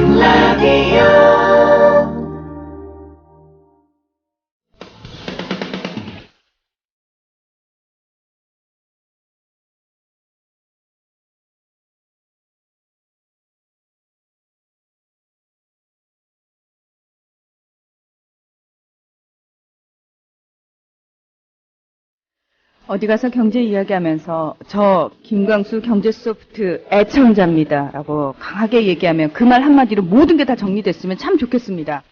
보이는 라디오. 어디 가서 경제 이야기하면서 저 김광수 경제소프트 애청자입니다 라고 강하게 얘기하면 그 말 한마디로 모든 게 다 정리됐으면 참 좋겠습니다.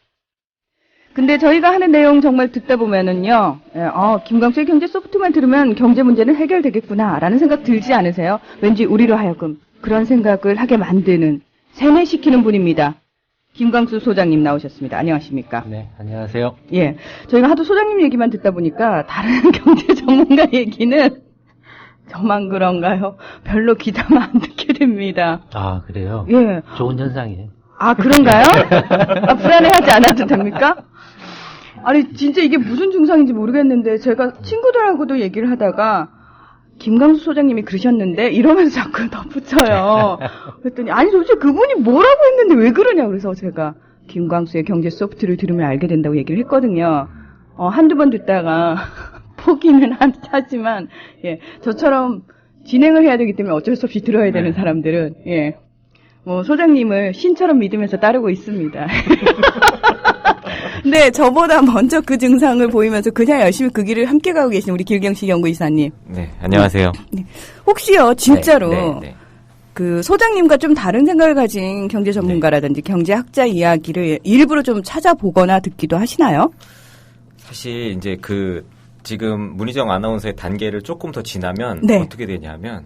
근데 저희가 하는 내용 정말 듣다 보면은요, 김광수의 경제소프트만 들으면 경제 문제는 해결되겠구나 라는 생각 들지 않으세요? 왠지 우리로 하여금 그런 생각을 하게 만드는, 세뇌시키는 분입니다. 김광수 소장님 나오셨습니다. 안녕하십니까? 네, 안녕하세요. 예. 저희가 하도 소장님 얘기만 듣다 보니까 다른 경제 전문가 얘기는 저만 그런가요? 별로 귀담아 안 듣게 됩니다. 아, 그래요? 예. 좋은 현상이에요. 아, 그런가요? 불안해하지 않아도 됩니까? 아니, 진짜 이게 무슨 증상인지 모르겠는데 제가 친구들하고도 얘기를 하다가 김광수 소장님이 그러셨는데 이러면서 자꾸 덧붙여요. 그랬더니 아니 도대체 그분이 뭐라고 했는데 왜 그러냐 그래서 제가 김광수의 경제 소프트를 들으면 알게 된다고 얘기를 했거든요. 한두 번 듣다가 포기는 하지만 예, 저처럼 진행을 해야 되기 때문에 어쩔 수 없이 들어야 되는 사람들은 예, 뭐 소장님을 신처럼 믿으면서 따르고 있습니다. 네, 저보다 먼저 그 증상을 보이면서 그냥 열심히 그 길을 함께 가고 계신 우리 길경식 연구이사님. 네, 안녕하세요. 네. 혹시요, 진짜로, 네. 그 소장님과 좀 다른 생각을 가진 경제 전문가라든지 경제학자 이야기를 일부러 좀 찾아보거나 듣기도 하시나요? 사실 이제 지금 문희정 아나운서의 단계를 조금 더 지나면 어떻게 되냐면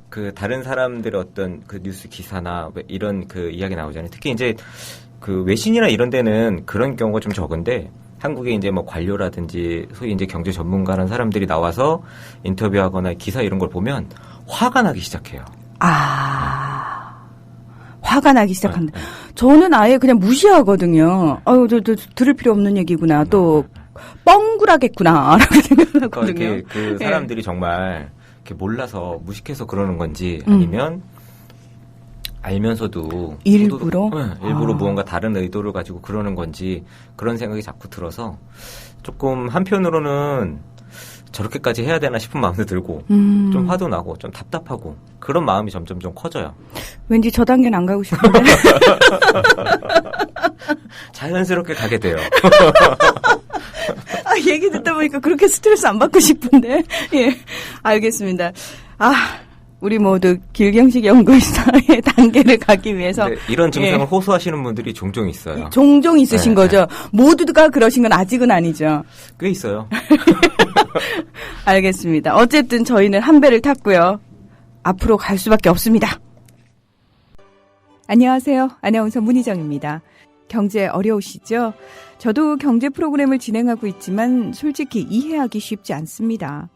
그 다른 사람들의 어떤 그 뉴스 기사나 이런 그 이야기 나오잖아요. 특히 이제 그 외신이나 이런 데는 그런 경우가 좀 적은데 한국에 이제 뭐 관료라든지 소위 이제 경제 전문가라는 사람들이 나와서 인터뷰하거나 기사 이런 걸 보면 화가 나기 시작해요. 화가 나기 시작한다. 저는 아예 그냥 무시하거든요. 저 들을 필요 없는 얘기구나. 또 뻥구라겠구나. 라고 생각하거든요. 그러니까 그 사람들이 정말 이렇게 몰라서 무식해서 그러는 건지 아니면 알면서도 일부러 일부러 무언가 다른 의도를 가지고 그러는 건지 그런 생각이 자꾸 들어서 조금 한편으로는 저렇게까지 해야 되나 싶은 마음도 들고 좀 화도 나고 좀 답답하고 그런 마음이 점점 좀 커져요. 왠지 저 단계는 안 가고 싶은데 자연스럽게 가게 돼요. 얘기 듣다 보니까 그렇게 스트레스 안 받고 싶은데 예, 알겠습니다. 우리 모두 길경식 연구이사의 단계를 가기 위해서 이런 증상을 호소하시는 분들이 종종 있어요. 종종 있으신 거죠. 모두가 그러신 건 아직은 아니죠. 꽤 있어요. 알겠습니다. 어쨌든 저희는 한 배를 탔고요. 앞으로 갈 수밖에 없습니다. 안녕하세요. 아나운서 문희정입니다. 경제 어려우시죠? 저도 경제 프로그램을 진행하고 있지만 솔직히 이해하기 쉽지 않습니다.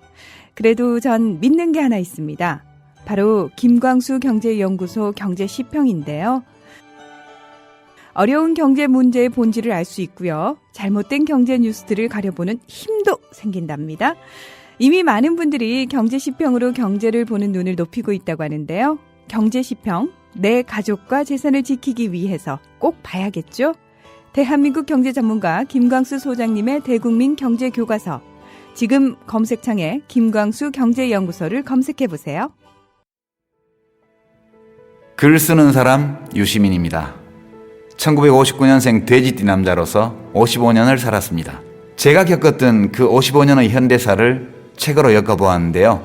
그래도 전 믿는 게 하나 있습니다. 바로 김광수 경제연구소 경제시평인데요. 어려운 경제 문제의 본질을 알 수 있고요. 잘못된 경제 뉴스들을 가려보는 힘도 생긴답니다. 이미 많은 분들이 경제시평으로 경제를 보는 눈을 높이고 있다고 하는데요. 경제시평, 내 가족과 재산을 지키기 위해서 꼭 봐야겠죠? 대한민국 경제 전문가 김광수 소장님의 대국민 경제교과서. 지금 검색창에 김광수 경제연구소를 검색해보세요. 글 쓰는 사람 유시민입니다. 1959년생 돼지띠 남자로서 55년을 살았습니다. 제가 겪었던 그 55년의 현대사를 책으로 엮어보았는데요.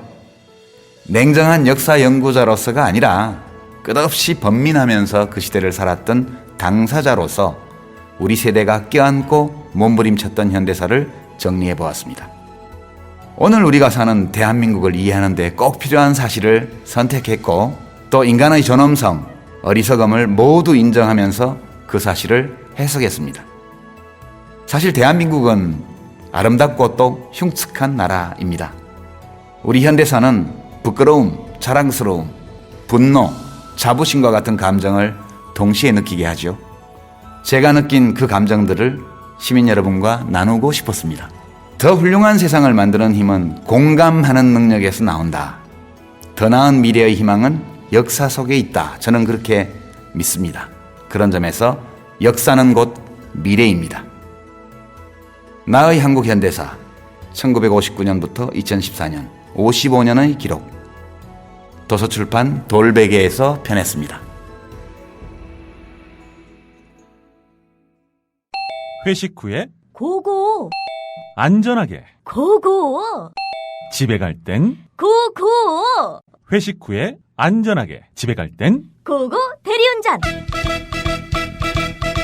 냉정한 역사 연구자로서가 아니라 끝없이 번민하면서 그 시대를 살았던 당사자로서 우리 세대가 껴안고 몸부림쳤던 현대사를 정리해보았습니다. 오늘 우리가 사는 대한민국을 이해하는 데 꼭 필요한 사실을 선택했고 또 인간의 존엄성, 어리석음을 모두 인정하면서 그 사실을 해석했습니다. 사실 대한민국은 아름답고 또 흉측한 나라입니다. 우리 현대사는 부끄러움, 자랑스러움, 분노, 자부심과 같은 감정을 동시에 느끼게 하죠. 제가 느낀 그 감정들을 시민 여러분과 나누고 싶었습니다. 더 훌륭한 세상을 만드는 힘은 공감하는 능력에서 나온다. 더 나은 미래의 희망은 역사 속에 있다. 저는 그렇게 믿습니다. 그런 점에서 역사는 곧 미래입니다. 나의 한국 현대사 1959년부터 2014년 55년의 기록 도서출판 돌베개에서 펴냈습니다. 회식 후에 고고 안전하게 고고 집에 갈 땐 고고 회식 후에 안전하게 집에 갈 땐 고고 대리운전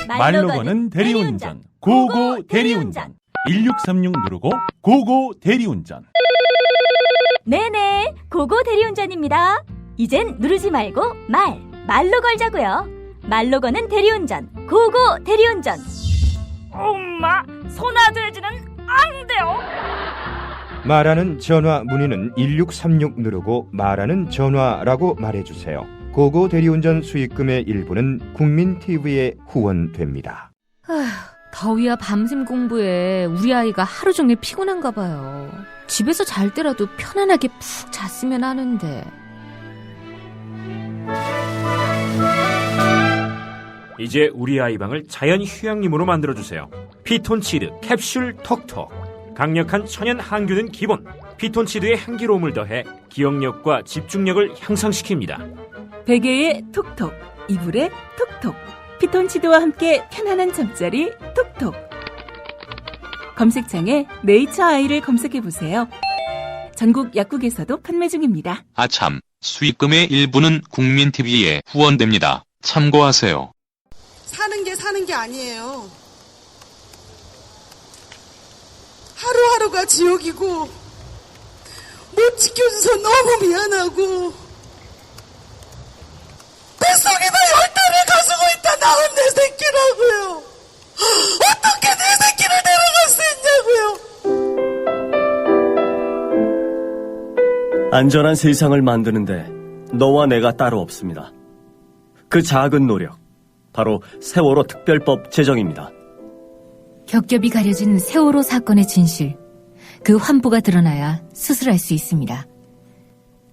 말로 거는 대리운전 고고 대리운전 1636 누르고 고고 대리운전. 네네 고고 대리운전입니다. 이젠 누르지 말고 말로 걸자고요. 말로 거는 대리운전 고고 대리운전. 엄마 손아돼지는 안 돼요. 말하는 전화 문의는 1636 누르고 말하는 전화라고 말해주세요. 고고 대리운전 수익금의 일부는 국민TV에 후원됩니다. 더위와 밤샘 공부에 우리 아이가 하루 종일 피곤한가 봐요. 집에서 잘 때라도 편안하게 푹 잤으면 하는데. 이제 우리 아이방을 자연 휴양림으로 만들어주세요. 피톤치드 캡슐 톡톡. 강력한 천연 항균은 기본. 피톤치드의 향기로움을 더해 기억력과 집중력을 향상시킵니다. 베개에 톡톡, 이불에 톡톡. 피톤치드와 함께 편안한 잠자리 톡톡. 검색창에 네이처 아이를 검색해보세요. 전국 약국에서도 판매 중입니다. 아참, 수익금의 일부는 국민TV에 후원됩니다. 참고하세요. 사는 게 아니에요. 하루하루가 지옥이고 못 지켜줘서 너무 미안하고 뱃속에다 10달을 가지고 있다 낳은 내 새끼라고요. 어떻게 내 새끼를 데려갈 수 있냐고요. 안전한 세상을 만드는데 너와 내가 따로 없습니다. 그 작은 노력, 바로 세월호 특별법 제정입니다. 겹겹이 가려진 세월호 사건의 진실, 그 환부가 드러나야 수술할 수 있습니다.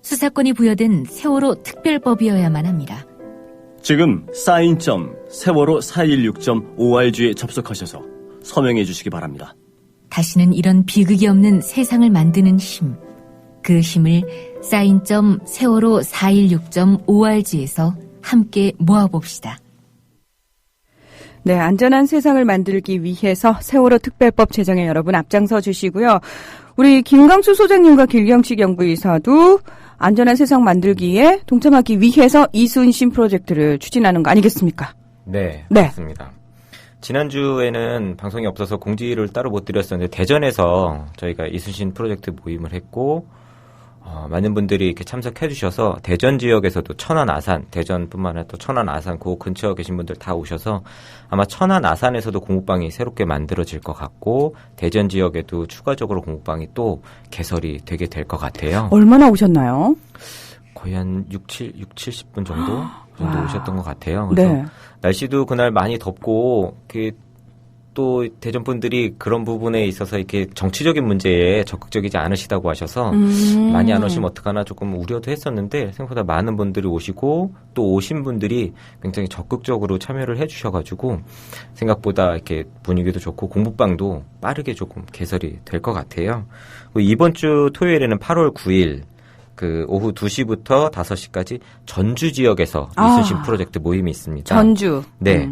수사권이 부여된 세월호 특별법이어야만 합니다. 지금 사인.세월호 416.org에 접속하셔서 서명해 주시기 바랍니다. 다시는 이런 비극이 없는 세상을 만드는 힘, 그 힘을 사인.세월호 416.org에서 함께 모아봅시다. 네, 안전한 세상을 만들기 위해서 세월호 특별법 제정에 여러분 앞장서 주시고요. 우리 김강수 소장님과 길영식 연구이사도 안전한 세상 만들기에 동참하기 위해서 이순신 프로젝트를 추진하는 거 아니겠습니까? 네, 맞습니다. 지난주에는 방송이 없어서 공지를 따로 못 드렸었는데 대전에서 저희가 이순신 프로젝트 모임을 했고 많은 분들이 이렇게 참석해 주셔서 대전 지역에서도 천안 아산, 대전뿐만 아니라 또 천안 아산 그 근처에 계신 분들 다 오셔서 아마 천안 아산에서도 공부방이 새롭게 만들어질 것 같고 대전 지역에도 추가적으로 공부방이 또 개설이 되게 될 것 같아요. 얼마나 오셨나요? 거의 한 70분 정도 오셨던 것 같아요. 그래서 네. 날씨도 그날 많이 덥고 또 대전 분들이 그런 부분에 있어서 이렇게 정치적인 문제에 적극적이지 않으시다고 하셔서 많이 안 오시면 어떡하나 조금 우려도 했었는데 생각보다 많은 분들이 오시고 또 오신 분들이 굉장히 적극적으로 참여를 해주셔가지고 생각보다 이렇게 분위기도 좋고 공부방도 빠르게 조금 개설이 될 것 같아요. 이번 주 토요일에는 8월 9일 그 오후 2시부터 5시까지 전주 지역에서 이순신 프로젝트 모임이 있습니다. 전주. 네.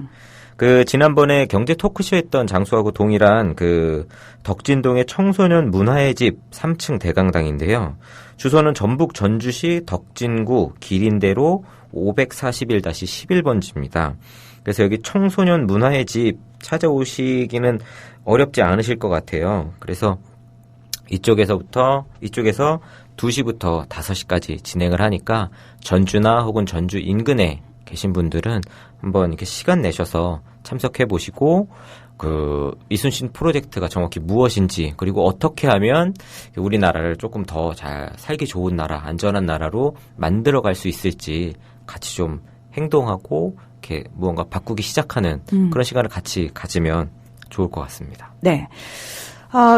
그 지난번에 경제 토크쇼 했던 장소하고 동일한 그 덕진동의 청소년 문화의 집 3층 대강당인데요. 주소는 전북 전주시 덕진구 기린대로 541-11번지입니다. 그래서 여기 청소년 문화의 집 찾아오시기는 어렵지 않으실 것 같아요. 그래서 이쪽에서 2시부터 5시까지 진행을 하니까 전주나 혹은 전주 인근에 계신 분들은 한번 이렇게 시간 내셔서 참석해 보시고 그 이순신 프로젝트가 정확히 무엇인지 그리고 어떻게 하면 우리나라를 조금 더 잘 살기 좋은 나라, 안전한 나라로 만들어갈 수 있을지 같이 좀 행동하고 이렇게 무언가 바꾸기 시작하는 그런 시간을 같이 가지면 좋을 것 같습니다. 네.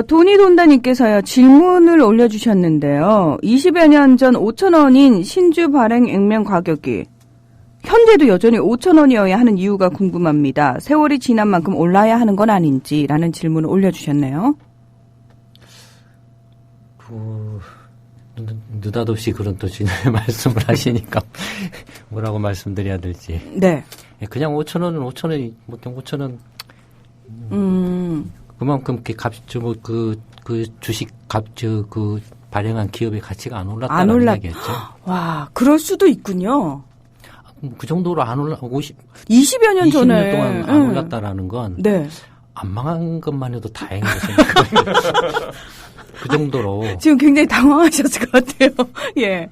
돈이 돈다님께서요, 질문을 올려주셨는데요. 20여 년 전 5,000원인 신주 발행 액면 가격이 현재도 여전히 5,000원이어야 하는 이유가 궁금합니다. 세월이 지난 만큼 올라야 하는 건 아닌지라는 질문을 올려주셨네요. 느닷없이 그런 또 진의 말씀을 하시니까 뭐라고 말씀드려야 될지. 네. 그냥 5,000원은 5,000원이, 뭐, 5,000원. 그만큼 그 주식 발행한 기업의 가치가 안 올랐다는 얘기겠죠. 와, 그럴 수도 있군요. 그 정도로 안 올라, 20여 년 전에. 20년 동안 안 올랐다라는 건. 네. 안 망한 것만 해도 다행이라고 생각해요. 그 정도로. 지금 굉장히 당황하셨을 것 같아요. 예.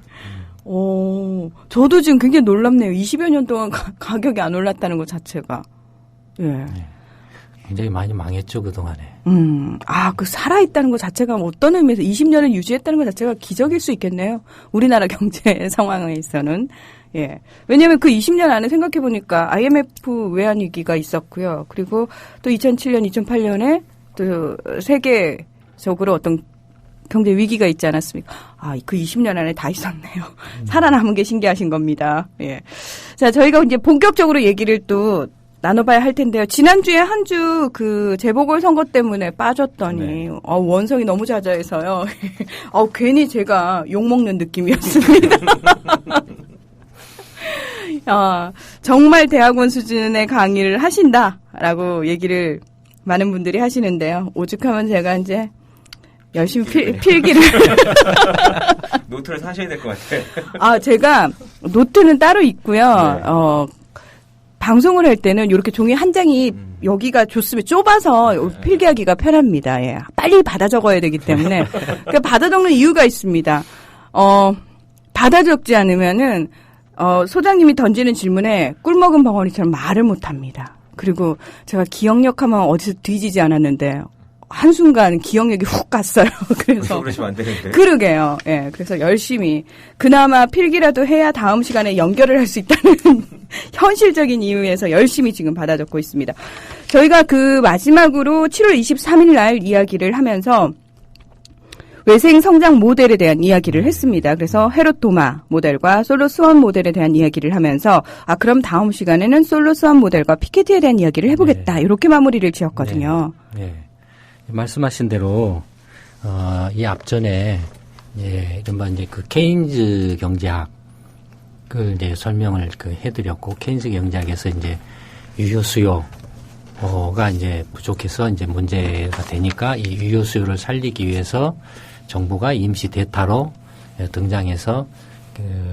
저도 지금 굉장히 놀랍네요. 20여 년 동안 가격이 안 올랐다는 것 자체가. 예. 네. 굉장히 많이 망했죠, 그동안에. 그 살아있다는 것 자체가 어떤 의미에서 20년을 유지했다는 것 자체가 기적일 수 있겠네요. 우리나라 경제 상황에서는. 예. 왜냐면 그 20년 안에 생각해보니까 IMF 외환위기가 있었고요. 그리고 또 2007년, 2008년에 또 세계적으로 어떤 경제 위기가 있지 않았습니까? 그 20년 안에 다 있었네요. 살아남은 게 신기하신 겁니다. 예. 자, 저희가 이제 본격적으로 얘기를 또 나눠봐야 할 텐데요. 지난주에 한 주 그 재보궐선거 때문에 빠졌더니, 네. 원성이 너무 잦아해서요. 괜히 제가 욕먹는 느낌이었습니다. 정말 대학원 수준의 강의를 하신다라고 얘기를 많은 분들이 하시는데요. 오죽하면 제가 이제 열심히 필기를. 노트를 사셔야 될 것 같아요. 제가 노트는 따로 있고요. 네. 방송을 할 때는 이렇게 종이 한 장이 여기가 좋으면 좁아서 필기하기가 편합니다. 예. 빨리 받아 적어야 되기 때문에. 그러니까 받아 적는 이유가 있습니다. 받아 적지 않으면은 소장님이 던지는 질문에 꿀먹은 벙어리처럼 말을 못 합니다. 그리고 제가 기억력하면 어디서 뒤지지 않았는데 한순간 기억력이 훅 갔어요. 그래서 그러시면 안 되는데. 그러게요. 예. 그래서 열심히 그나마 필기라도 해야 다음 시간에 연결을 할 수 있다는 현실적인 이유에서 열심히 지금 받아 적고 있습니다. 저희가 그 마지막으로 7월 23일 날 이야기를 하면서 외생 성장 모델에 대한 이야기를 했습니다. 그래서 헤롯 도마 모델과 솔로 스완 모델에 대한 이야기를 하면서 그럼 다음 시간에는 솔로 스완 모델과 피케티에 대한 이야기를 해보겠다. 이렇게 마무리를 지었거든요. 네. 말씀하신 대로 이 앞전에 이른바 이제 그 케인즈 경제학을 이제 설명을 해드렸고 케인즈 경제학에서 이제 유효 수요가 이제 부족해서 이제 문제가 되니까 이 유효 수요를 살리기 위해서 정부가 임시 대타로 등장해서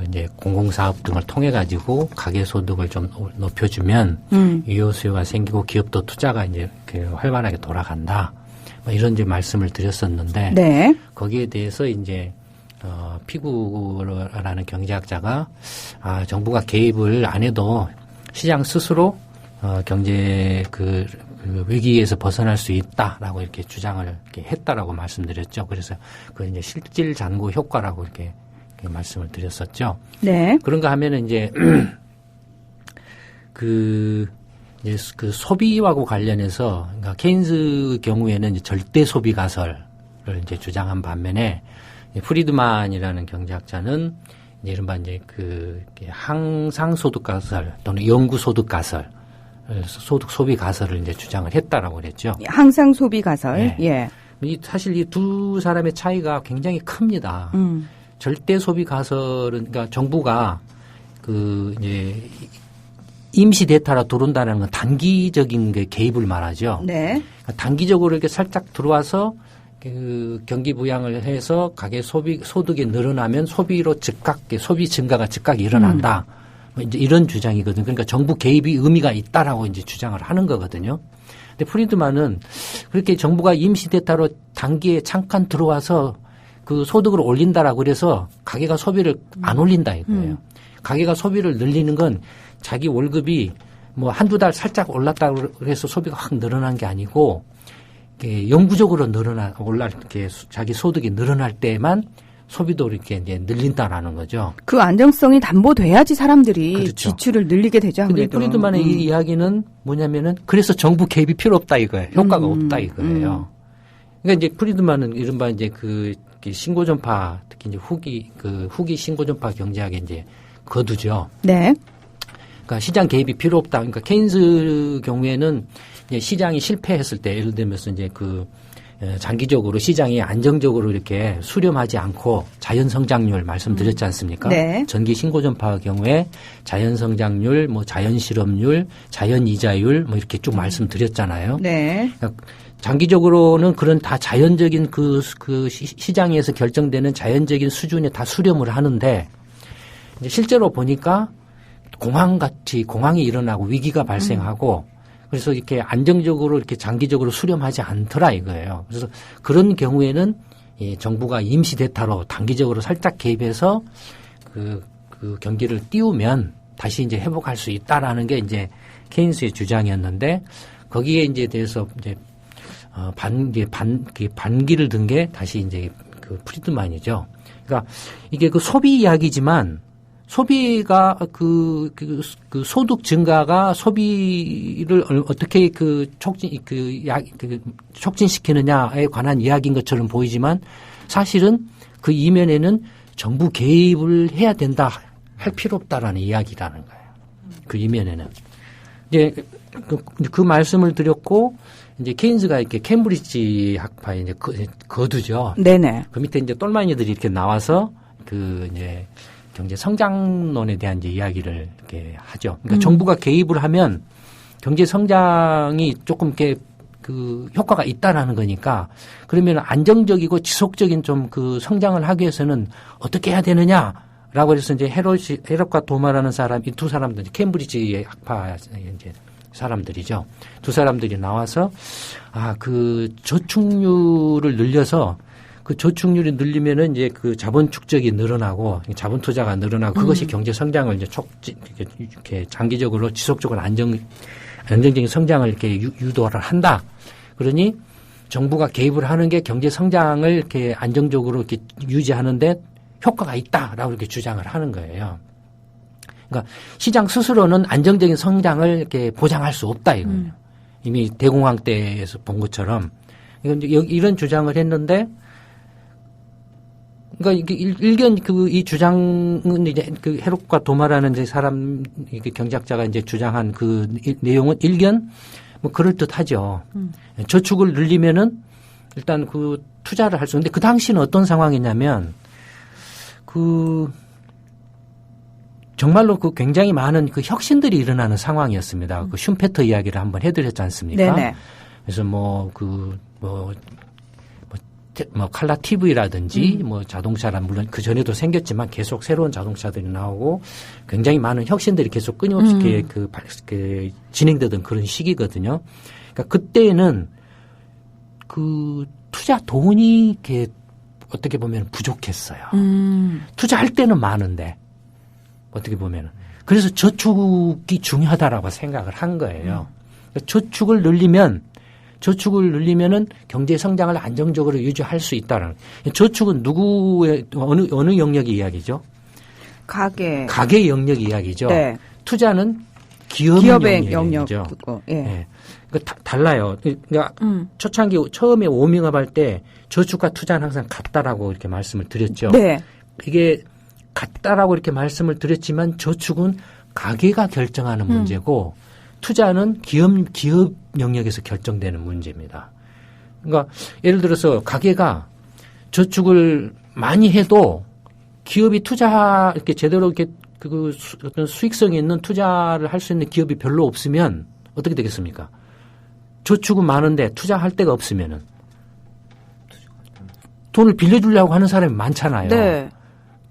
이제 공공사업 등을 통해 가지고 가계 소득을 좀 높여주면 유효 수요가 생기고 기업도 투자가 이제 활발하게 돌아간다. 이런 이제 말씀을 드렸었는데 네. 거기에 대해서 이제 피구라는 경제학자가 정부가 개입을 안 해도 시장 스스로 경제 그 위기에서 벗어날 수 있다라고 이렇게 주장을 이렇게 했다라고 말씀드렸죠. 그래서 그 이제 실질 잔고 효과라고 이렇게 말씀을 드렸었죠. 네. 그런가 하면은 이제 그 소비하고 관련해서, 그러니까 케인즈 경우에는 이제 절대 소비 가설을 이제 주장한 반면에, 프리드만이라는 경제학자는 이제 이른바 이제 항상 소득 가설 또는 영구 소득 가설, 소비 가설을 이제 주장을 했다라고 그랬죠. 항상 소비 가설. 네. 예. 사실 이 두 사람의 차이가 굉장히 큽니다. 절대 소비 가설은, 그러니까 정부가 이제 임시 대타로 들어온다는 건 단기적인 게 개입을 말하죠. 네. 단기적으로 이렇게 살짝 들어와서 경기 부양을 해서 가계 소득이 늘어나면 소비로 소비 증가가 즉각 일어난다. 이제 이런 주장이거든요. 그러니까 정부 개입이 의미가 있다라고 이제 주장을 하는 거거든요. 근데 프리드만은 그렇게 정부가 임시 대타로 단기에 잠깐 들어와서 그 소득을 올린다라고 그래서 가계가 소비를 안 올린다 이거예요. 가계가 소비를 늘리는 건 자기 월급이 뭐 한두 달 살짝 올랐다고 해서 소비가 확 늘어난 게 아니고 영구적으로 이렇게 자기 소득이 늘어날 때만 소비도 이렇게 이제 늘린다라는 거죠. 그 안정성이 담보돼야지 사람들이 그렇죠. 지출을 늘리게 되죠. 근데 프리드만의 이 이야기는 뭐냐면은 그래서 정부 개입이 필요 없다 이거예요. 효과가 없다 이거예요. 그러니까 이제 프리드만은 이른바 이제 신고전파 특히 이제 후기 신고전파 경제학의 이제 거두죠. 네. 그러니까 시장 개입이 필요 없다. 그러니까 케인스 경우에는 이제 시장이 실패했을 때 예를 들면서 이제 그 장기적으로 시장이 안정적으로 이렇게 수렴하지 않고 자연 성장률 말씀드렸지 않습니까? 네. 전기 신고 전파 경우에 자연 성장률, 뭐 자연 실업률, 자연 이자율 뭐 이렇게 쭉 말씀드렸잖아요. 네. 그러니까 장기적으로는 그런 다 자연적인 그 시장에서 결정되는 자연적인 수준에 다 수렴을 하는데 이제 실제로 보니까 공황이 일어나고 위기가 발생하고 그래서 이렇게 안정적으로 이렇게 장기적으로 수렴하지 않더라 이거예요. 그래서 그런 경우에는 정부가 임시 대타로 단기적으로 살짝 개입해서 그 경기를 띄우면 다시 이제 회복할 수 있다라는 게 이제 케인스의 주장이었는데 거기에 이제 대해서 이제 반기를 든 게 다시 이제 그 프리드만이죠. 그러니까 이게 그 소비 이야기지만 소비가 그 소득 증가가 소비를 어떻게 촉진시키느냐에 관한 이야기인 것처럼 보이지만 사실은 그 이면에는 정부 개입을 해야 된다 할 필요 없다라는 이야기라는 거예요. 그 이면에는 이제 그 말씀을 드렸고 이제 케인스가 이렇게 캠브리지 학파의 이제 거두죠. 네네. 그 밑에 이제 똘마니들이 이렇게 나와서 그 이제 경제 성장론에 대한 이제 이야기를 이렇게 하죠. 그러니까 정부가 개입을 하면 경제 성장이 조금 이렇게 그 효과가 있다라는 거니까 그러면 안정적이고 지속적인 좀 그 성장을 하기 위해서는 어떻게 해야 되느냐라고 해서 이제 헤롯과 도마라는 사람, 이 두 사람들 캠브리지 학파 이제 사람들이죠. 두 사람들이 나와서 그 저축률을 늘려서 그 저축률이 늘리면은 이제 그 자본 축적이 늘어나고 자본 투자가 늘어나고 그것이 경제 성장을 이제 이렇게 장기적으로 지속적으로 안정적인 성장을 이렇게 유도를 한다. 그러니 정부가 개입을 하는 게 경제 성장을 이렇게 안정적으로 이렇게 유지하는데 효과가 있다라고 이렇게 주장을 하는 거예요. 그러니까 시장 스스로는 안정적인 성장을 이렇게 보장할 수 없다 이거예요. 이미 대공황 때에서 본 것처럼 이런 주장을 했는데. 그러니까 일견 이 주장은 이제 그 헤롯과 도마라는 이제 사람 경제학자가 이제 주장한 그 내용은 일견 뭐 그럴 듯하죠. 저축을 늘리면은 일단 그 투자를 할 수 있는데 그 당시는 어떤 상황이냐면 그 정말로 그 굉장히 많은 그 혁신들이 일어나는 상황이었습니다. 그 슈페터 이야기를 한번 해드렸지 않습니까? 네네. 그래서 칼라 TV라든지 뭐 자동차란 물론 그 전에도 생겼지만 계속 새로운 자동차들이 나오고 굉장히 많은 혁신들이 계속 끊임없이 그 진행되던 그런 시기거든요. 그러니까 그때는 그 투자 돈이 이렇게 어떻게 보면 부족했어요. 투자할 때는 많은데 어떻게 보면은 그래서 저축이 중요하다라고 생각을 한 거예요. 저축을 늘리면은 경제 성장을 안정적으로 유지할 수 있다라는. 저축은 누구의 어느 영역의 이야기죠? 가계 영역 이야기죠. 네. 투자는 기업의 영역이죠. 예. 네. 그러니까 달라요. 그러니까 초창기 처음에 워밍업할 때 저축과 투자는 항상 같다라고 이렇게 말씀을 드렸죠. 네. 이게 같다라고 이렇게 말씀을 드렸지만 저축은 가계가 결정하는 문제고. 투자는 기업 영역에서 결정되는 문제입니다. 그러니까 예를 들어서 가게가 저축을 많이 해도 기업이 투자 이렇게 제대로 이렇게 그 어떤 수익성이 있는 투자를 할 수 있는 기업이 별로 없으면 어떻게 되겠습니까? 저축은 많은데 투자할 데가 없으면은 돈을 빌려주려고 하는 사람이 많잖아요. 네.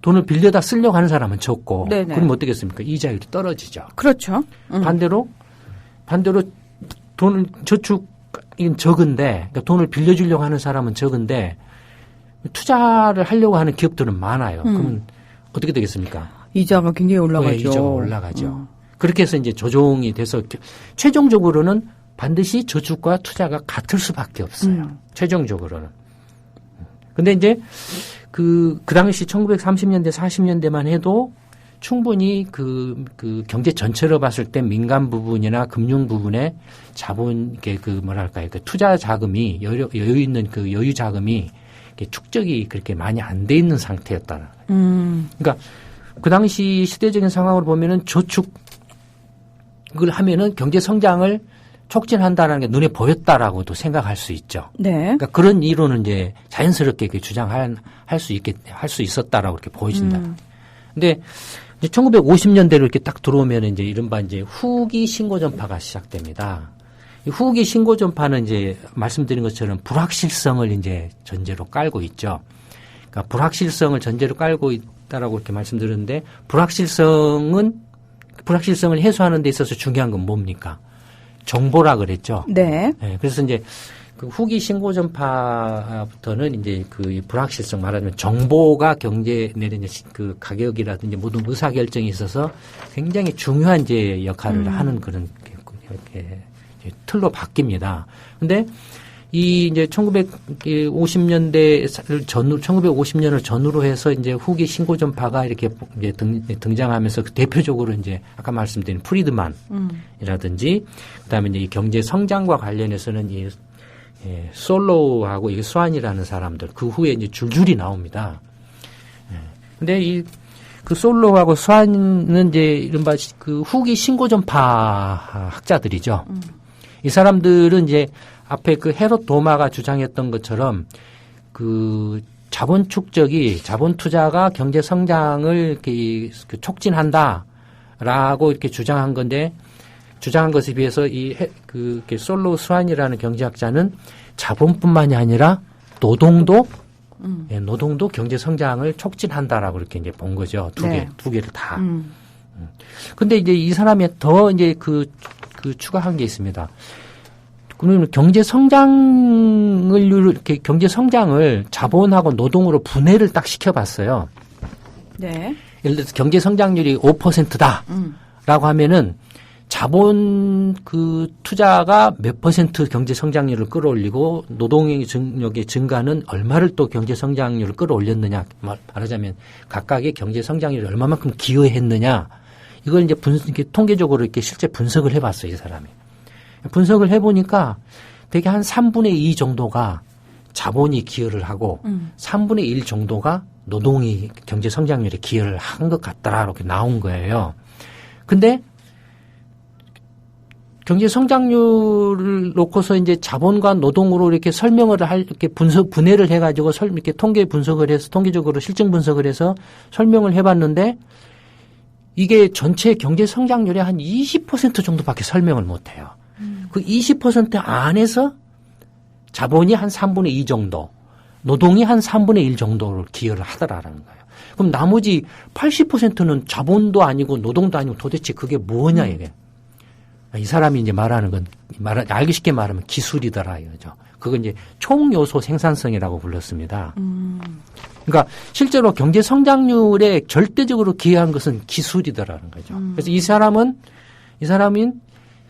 돈을 빌려다 쓰려고 하는 사람은 적고 네네. 그럼 어떻겠습니까? 이자율이 떨어지죠. 그렇죠. 반대로 돈을 저축은 적은데 그러니까 돈을 빌려주려고 하는 사람은 적은데 투자를 하려고 하는 기업들은 많아요. 그러면 어떻게 되겠습니까? 이자가 굉장히 올라가죠. 네, 이자가 올라가죠. 그렇게 해서 이제 조정이 돼서 최종적으로는 반드시 저축과 투자가 같을 수밖에 없어요. 최종적으로는. 근데 이제 그 당시 1930년대 40년대만 해도 충분히 그 경제 전체로 봤을 때 민간 부분이나 금융 부분에 자본, 그 투자 자금이 여유 있는 그 여유 자금이 축적이 그렇게 많이 안 돼 있는 상태였다는 거예요. 그러니까 그 당시 시대적인 상황으로 보면은 저축 그걸 하면은 경제 성장을 촉진한다는 게 눈에 보였다라고도 생각할 수 있죠. 네. 그러니까 그런 이론은 이제 자연스럽게 주장할 수 있었다라고 이렇게 보여진다. 근데 이제 1950년대로 이렇게 딱 들어오면 이제 이른바 이제 후기 신고 전파가 시작됩니다. 이 후기 신고 전파는 이제 말씀드린 것처럼 불확실성을 이제 전제로 깔고 있죠. 그러니까 불확실성을 전제로 깔고 있다라고 이렇게 말씀드렸는데 불확실성을 해소하는 데 있어서 중요한 건 뭡니까? 정보라 그랬죠. 네. 네. 그래서 이제 그 후기 신고 전파부터는 이제 그 불확실성 말하자면 정보가 경제 내는 그 가격이라든지 모든 의사 결정에 있어서 굉장히 중요한 이제 역할을 하는 그런 이렇게 틀로 바뀝니다. 근데 이 이제 1950년을 전후로 해서 이제 후기 신고 전파가 이렇게 이제 등장하면서 대표적으로 이제 아까 말씀드린 프리드만이라든지 그다음에 이제 이 경제 성장과 관련해서는 이 솔로우하고 이 스완이라는 사람들 그 후에 이제 줄줄이 나옵니다. 근데 이 그 솔로우하고 스완은 이제 이른바 그 후기 신고 전파 학자들이죠. 이 사람들은 이제 앞에 그 헤롯 도마가 주장했던 것처럼 그 자본 투자가 경제 성장을 이렇게 촉진한다라고 이렇게 주장한 것에 비해서 그 솔로 스완이라는 경제학자는 자본뿐만이 아니라 노동도 경제 성장을 촉진한다라고 이렇게 이제 본 거죠. 두 개를 다. 근데 이제 이 사람이 더 이제 그 추가한 게 있습니다. 그러면 경제 성장을 자본하고 노동으로 분해를 딱 시켜봤어요. 네. 예를 들어서 경제 성장률이 5%다라고 하면은 자본 그 투자가 몇 퍼센트 경제 성장률을 끌어올리고 노동의 능력의 증가는 얼마를 또 경제 성장률을 끌어올렸느냐 말하자면 각각의 경제 성장률이 얼마만큼 기여했느냐 이걸 이제 이렇게 통계적으로 이렇게 실제 분석을 해봤어요, 이 사람이. 분석을 해보니까 되게 한 3분의 2 정도가 자본이 기여를 하고 3분의 1 정도가 노동이 경제 성장률에 기여를 한 것 같다라고 이렇게 나온 거예요. 근데 경제 성장률을 놓고서 이제 자본과 노동으로 이렇게 설명을 이렇게 분해를 해가지고 이렇게 통계 분석을 해서 통계적으로 실증 분석을 해서 설명을 해봤는데 이게 전체 경제 성장률의 한 20% 정도밖에 설명을 못 해요. 그 20% 안에서 자본이 한 3분의 2 정도, 노동이 한 3분의 1 정도를 기여를 하더라라는 거예요. 그럼 나머지 80%는 자본도 아니고 노동도 아니고 도대체 그게 뭐냐 이게. 이 사람이 이제 말하는 건 알기 쉽게 말하면 기술이더라 이거죠. 그건 이제 총요소 생산성이라고 불렀습니다. 그러니까 실제로 경제 성장률에 절대적으로 기여한 것은 기술이더라는 거죠. 그래서 이 사람은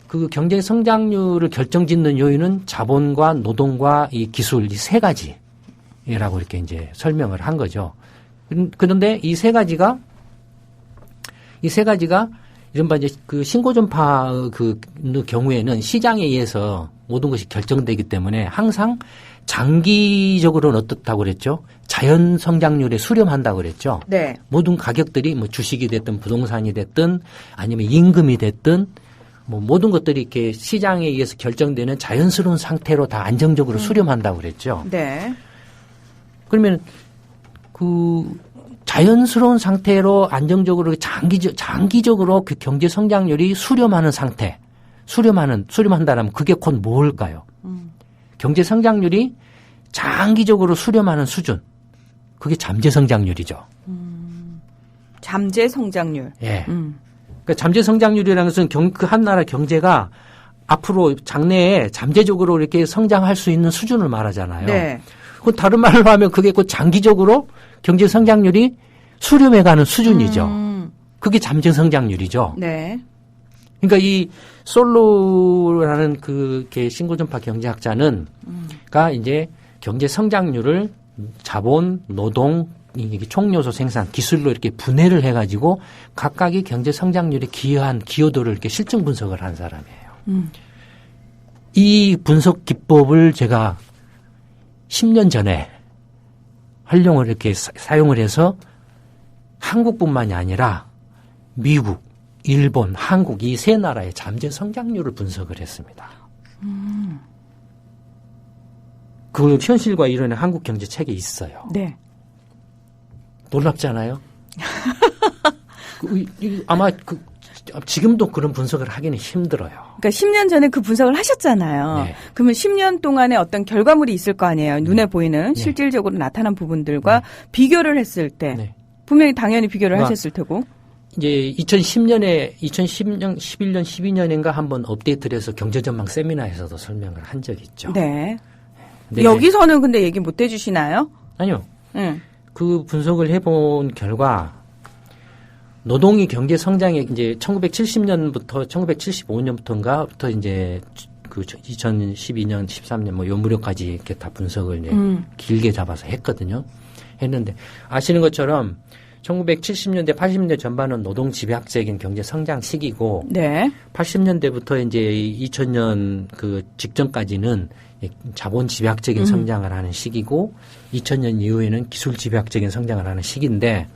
그 경제 성장률을 결정짓는 요인은 자본과 노동과 이 기술 이 세 가지라고 이렇게 이제 설명을 한 거죠. 그런데 이 세 가지가 이른바 이제 그 신고전파 그 경우에는 시장에 의해서 모든 것이 결정되기 때문에 항상 장기적으로는 어떻다고 그랬죠? 자연 성장률에 수렴한다고 그랬죠? 네. 모든 가격들이 뭐 주식이 됐든 부동산이 됐든 아니면 임금이 됐든 뭐 모든 것들이 이렇게 시장에 의해서 결정되는 자연스러운 상태로 다 안정적으로 수렴한다고 그랬죠? 네. 그러면 그 자연스러운 상태로 안정적으로 장기적으로 그 경제 성장률이 수렴하는 상태, 수렴한다라면 그게 곧 뭘까요? 경제 성장률이 장기적으로 수렴하는 수준, 그게 잠재 성장률이죠. 잠재 성장률. 예. 그러니까 잠재 성장률이라는 것은 그 한 나라 경제가 앞으로 장래에 잠재적으로 이렇게 성장할 수 있는 수준을 말하잖아요. 네. 그 다른 말로 하면 그게 곧 장기적으로 경제 성장률이 수렴해가는 수준이죠. 그게 잠재 성장률이죠. 네. 그러니까 이 솔로라는 그 신고전파 경제학자는 가 이제 경제 성장률을 자본, 노동, 총요소 생산, 기술로 이렇게 분해를 해가지고 각각의 경제 성장률에 기여한 기여도를 이렇게 실증 분석을 한 사람이에요. 이 분석 기법을 제가 10년 전에 활용을 이렇게 사용을 해서 한국뿐만이 아니라 미국, 일본, 한국 이 세 나라의 잠재 성장률을 분석을 했습니다. 그 현실과 이론의 한국 경제 책에 있어요. 네. 놀랍잖아요. 아마 지금도 그런 분석을 하기는 힘들어요. 그러니까 10년 전에 그 분석을 하셨잖아요. 네. 그러면 10년 동안의 어떤 결과물이 있을 거 아니에요. 눈에 보이는 실질적으로 나타난 부분들과 비교를 했을 때 분명히 당연히 비교를 하셨을 테고. 이제 2010년, 11년, 12년인가 한번 업데이트를 해서 경제전망 세미나에서도 설명을 한 적이 있죠. 네. 여기서는 근데 얘기 못 해주시나요? 아니요. 그 분석을 해본 결과 노동이 경제 성장에 이제 1970년부터 1975년부터인가부터 이제 그 2012년, 13년 뭐 요 무렵까지 이렇게 다 분석을 이제 길게 잡아서 했거든요. 했는데 아시는 것처럼 1970년대, 80년대 전반은 노동 집약적인 경제 성장 시기고, 80년대부터 이제 2000년 그 직전까지는 자본 집약적인 성장을 하는 시기고, 2000년 이후에는 기술 집약적인 성장을 하는 시기인데,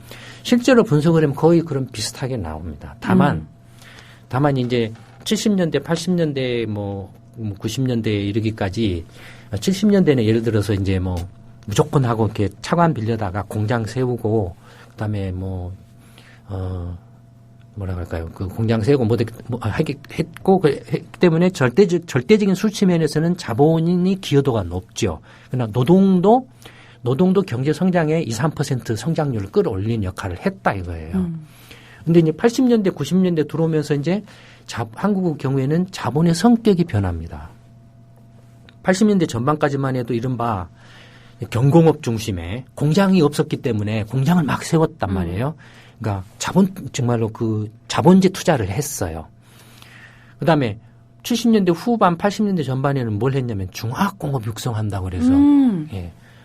실제로 분석을 하면 거의 그런 비슷하게 나옵니다. 다만 이제 70년대, 80년대, 뭐 90년대에 이르기까지, 70년대는 예를 들어서 이제 뭐 무조건 하고 이렇게 차관 빌려다가 공장 세우고, 그다음에 뭐라 그럴까요? 그 공장 세우고 하게 했고 했기 때문에 절대적인 수치 면에서는 자본이 기여도가 높죠. 그러나 노동도 경제 성장의 2-3% 성장률을 끌어올리는 역할을 했다 이거예요. 근데 이제 80년대, 90년대 들어오면서 이제 한국의 경우에는 자본의 성격이 변합니다. 80년대 전반까지만 해도 이른바 경공업 중심의 공장이 없었기 때문에 공장을 막 세웠단 말이에요. 그러니까 정말로 그 자본재 투자를 했어요. 그 다음에 70년대 후반, 80년대 전반에는 뭘 했냐면 중화학공업 육성한다고 그래서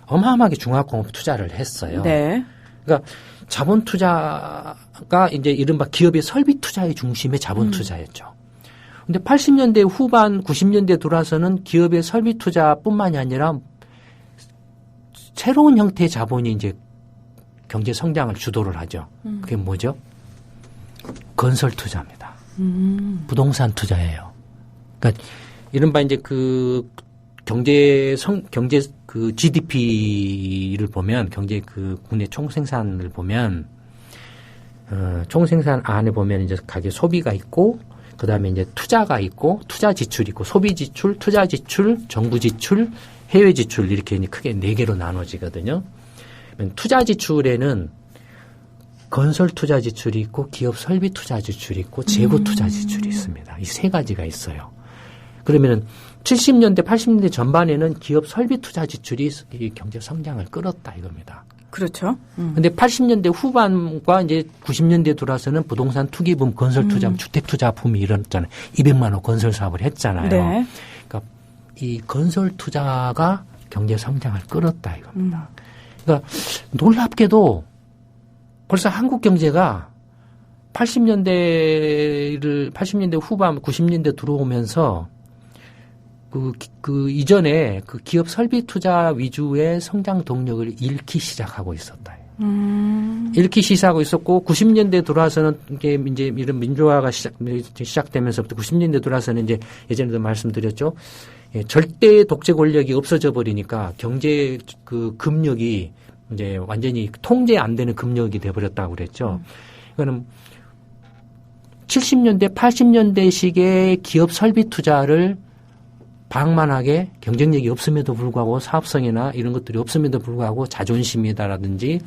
어마어마하게 중화학공업 투자를 했어요. 네. 그러니까 자본 투자가 이제 이른바 기업의 설비 투자의 중심의 자본 투자였죠. 근데 80년대 후반, 90년대 들어와서는 기업의 설비 투자뿐만이 아니라 새로운 형태의 자본이 이제 경제 성장을 주도를 하죠. 그게 뭐죠? 건설 투자입니다. 부동산 투자예요. 그러니까 이른바 이제 그 경제 그 GDP를 보면 경제 그 국내 총생산을 보면 총생산 안에 보면 이제 가계 소비가 있고 그다음에 이제 투자가 있고 투자 지출이 있고 소비 지출, 투자 지출, 정부 지출, 해외 지출 이렇게 크게 4개로 나눠지거든요. 투자 지출에는 건설 투자 지출이 있고 기업 설비 투자 지출이 있고 재고 투자 지출이 있습니다. 이 3가지가 있어요. 그러면은 70년대, 80년대 전반에는 기업 설비 투자 지출이 경제 성장을 끌었다 이겁니다. 그렇죠. 근데 80년대 후반과 이제 90년대 들어와서는 부동산 투기붐, 건설 투자, 주택 투자 붐이 일어났잖아요. 200만 호 건설 사업을 했잖아요. 네. 그러니까 이 건설 투자가 경제 성장을 끌었다 이겁니다. 그러니까 놀랍게도 벌써 한국 경제가 80년대 후반, 90년대 들어오면서 그 이전에 그 기업 설비 투자 위주의 성장 동력을 잃기 시작하고 있었다. 잃기 시작하고 있었고 90년대 들어와서는 이게 이제 이런 민주화가 시작되면서부터 90년대 들어와서는 이제 예전에도 말씀드렸죠. 예, 절대 독재 권력이 없어져 버리니까 경제 그 금력이 이제 완전히 통제 안 되는 금력이 돼 버렸다고 그랬죠. 이거는 70년대, 80년대식의 기업 설비 투자를 방만하게 경쟁력이 없음에도 불구하고 사업성이나 이런 것들이 없음에도 불구하고 자존심이다라든지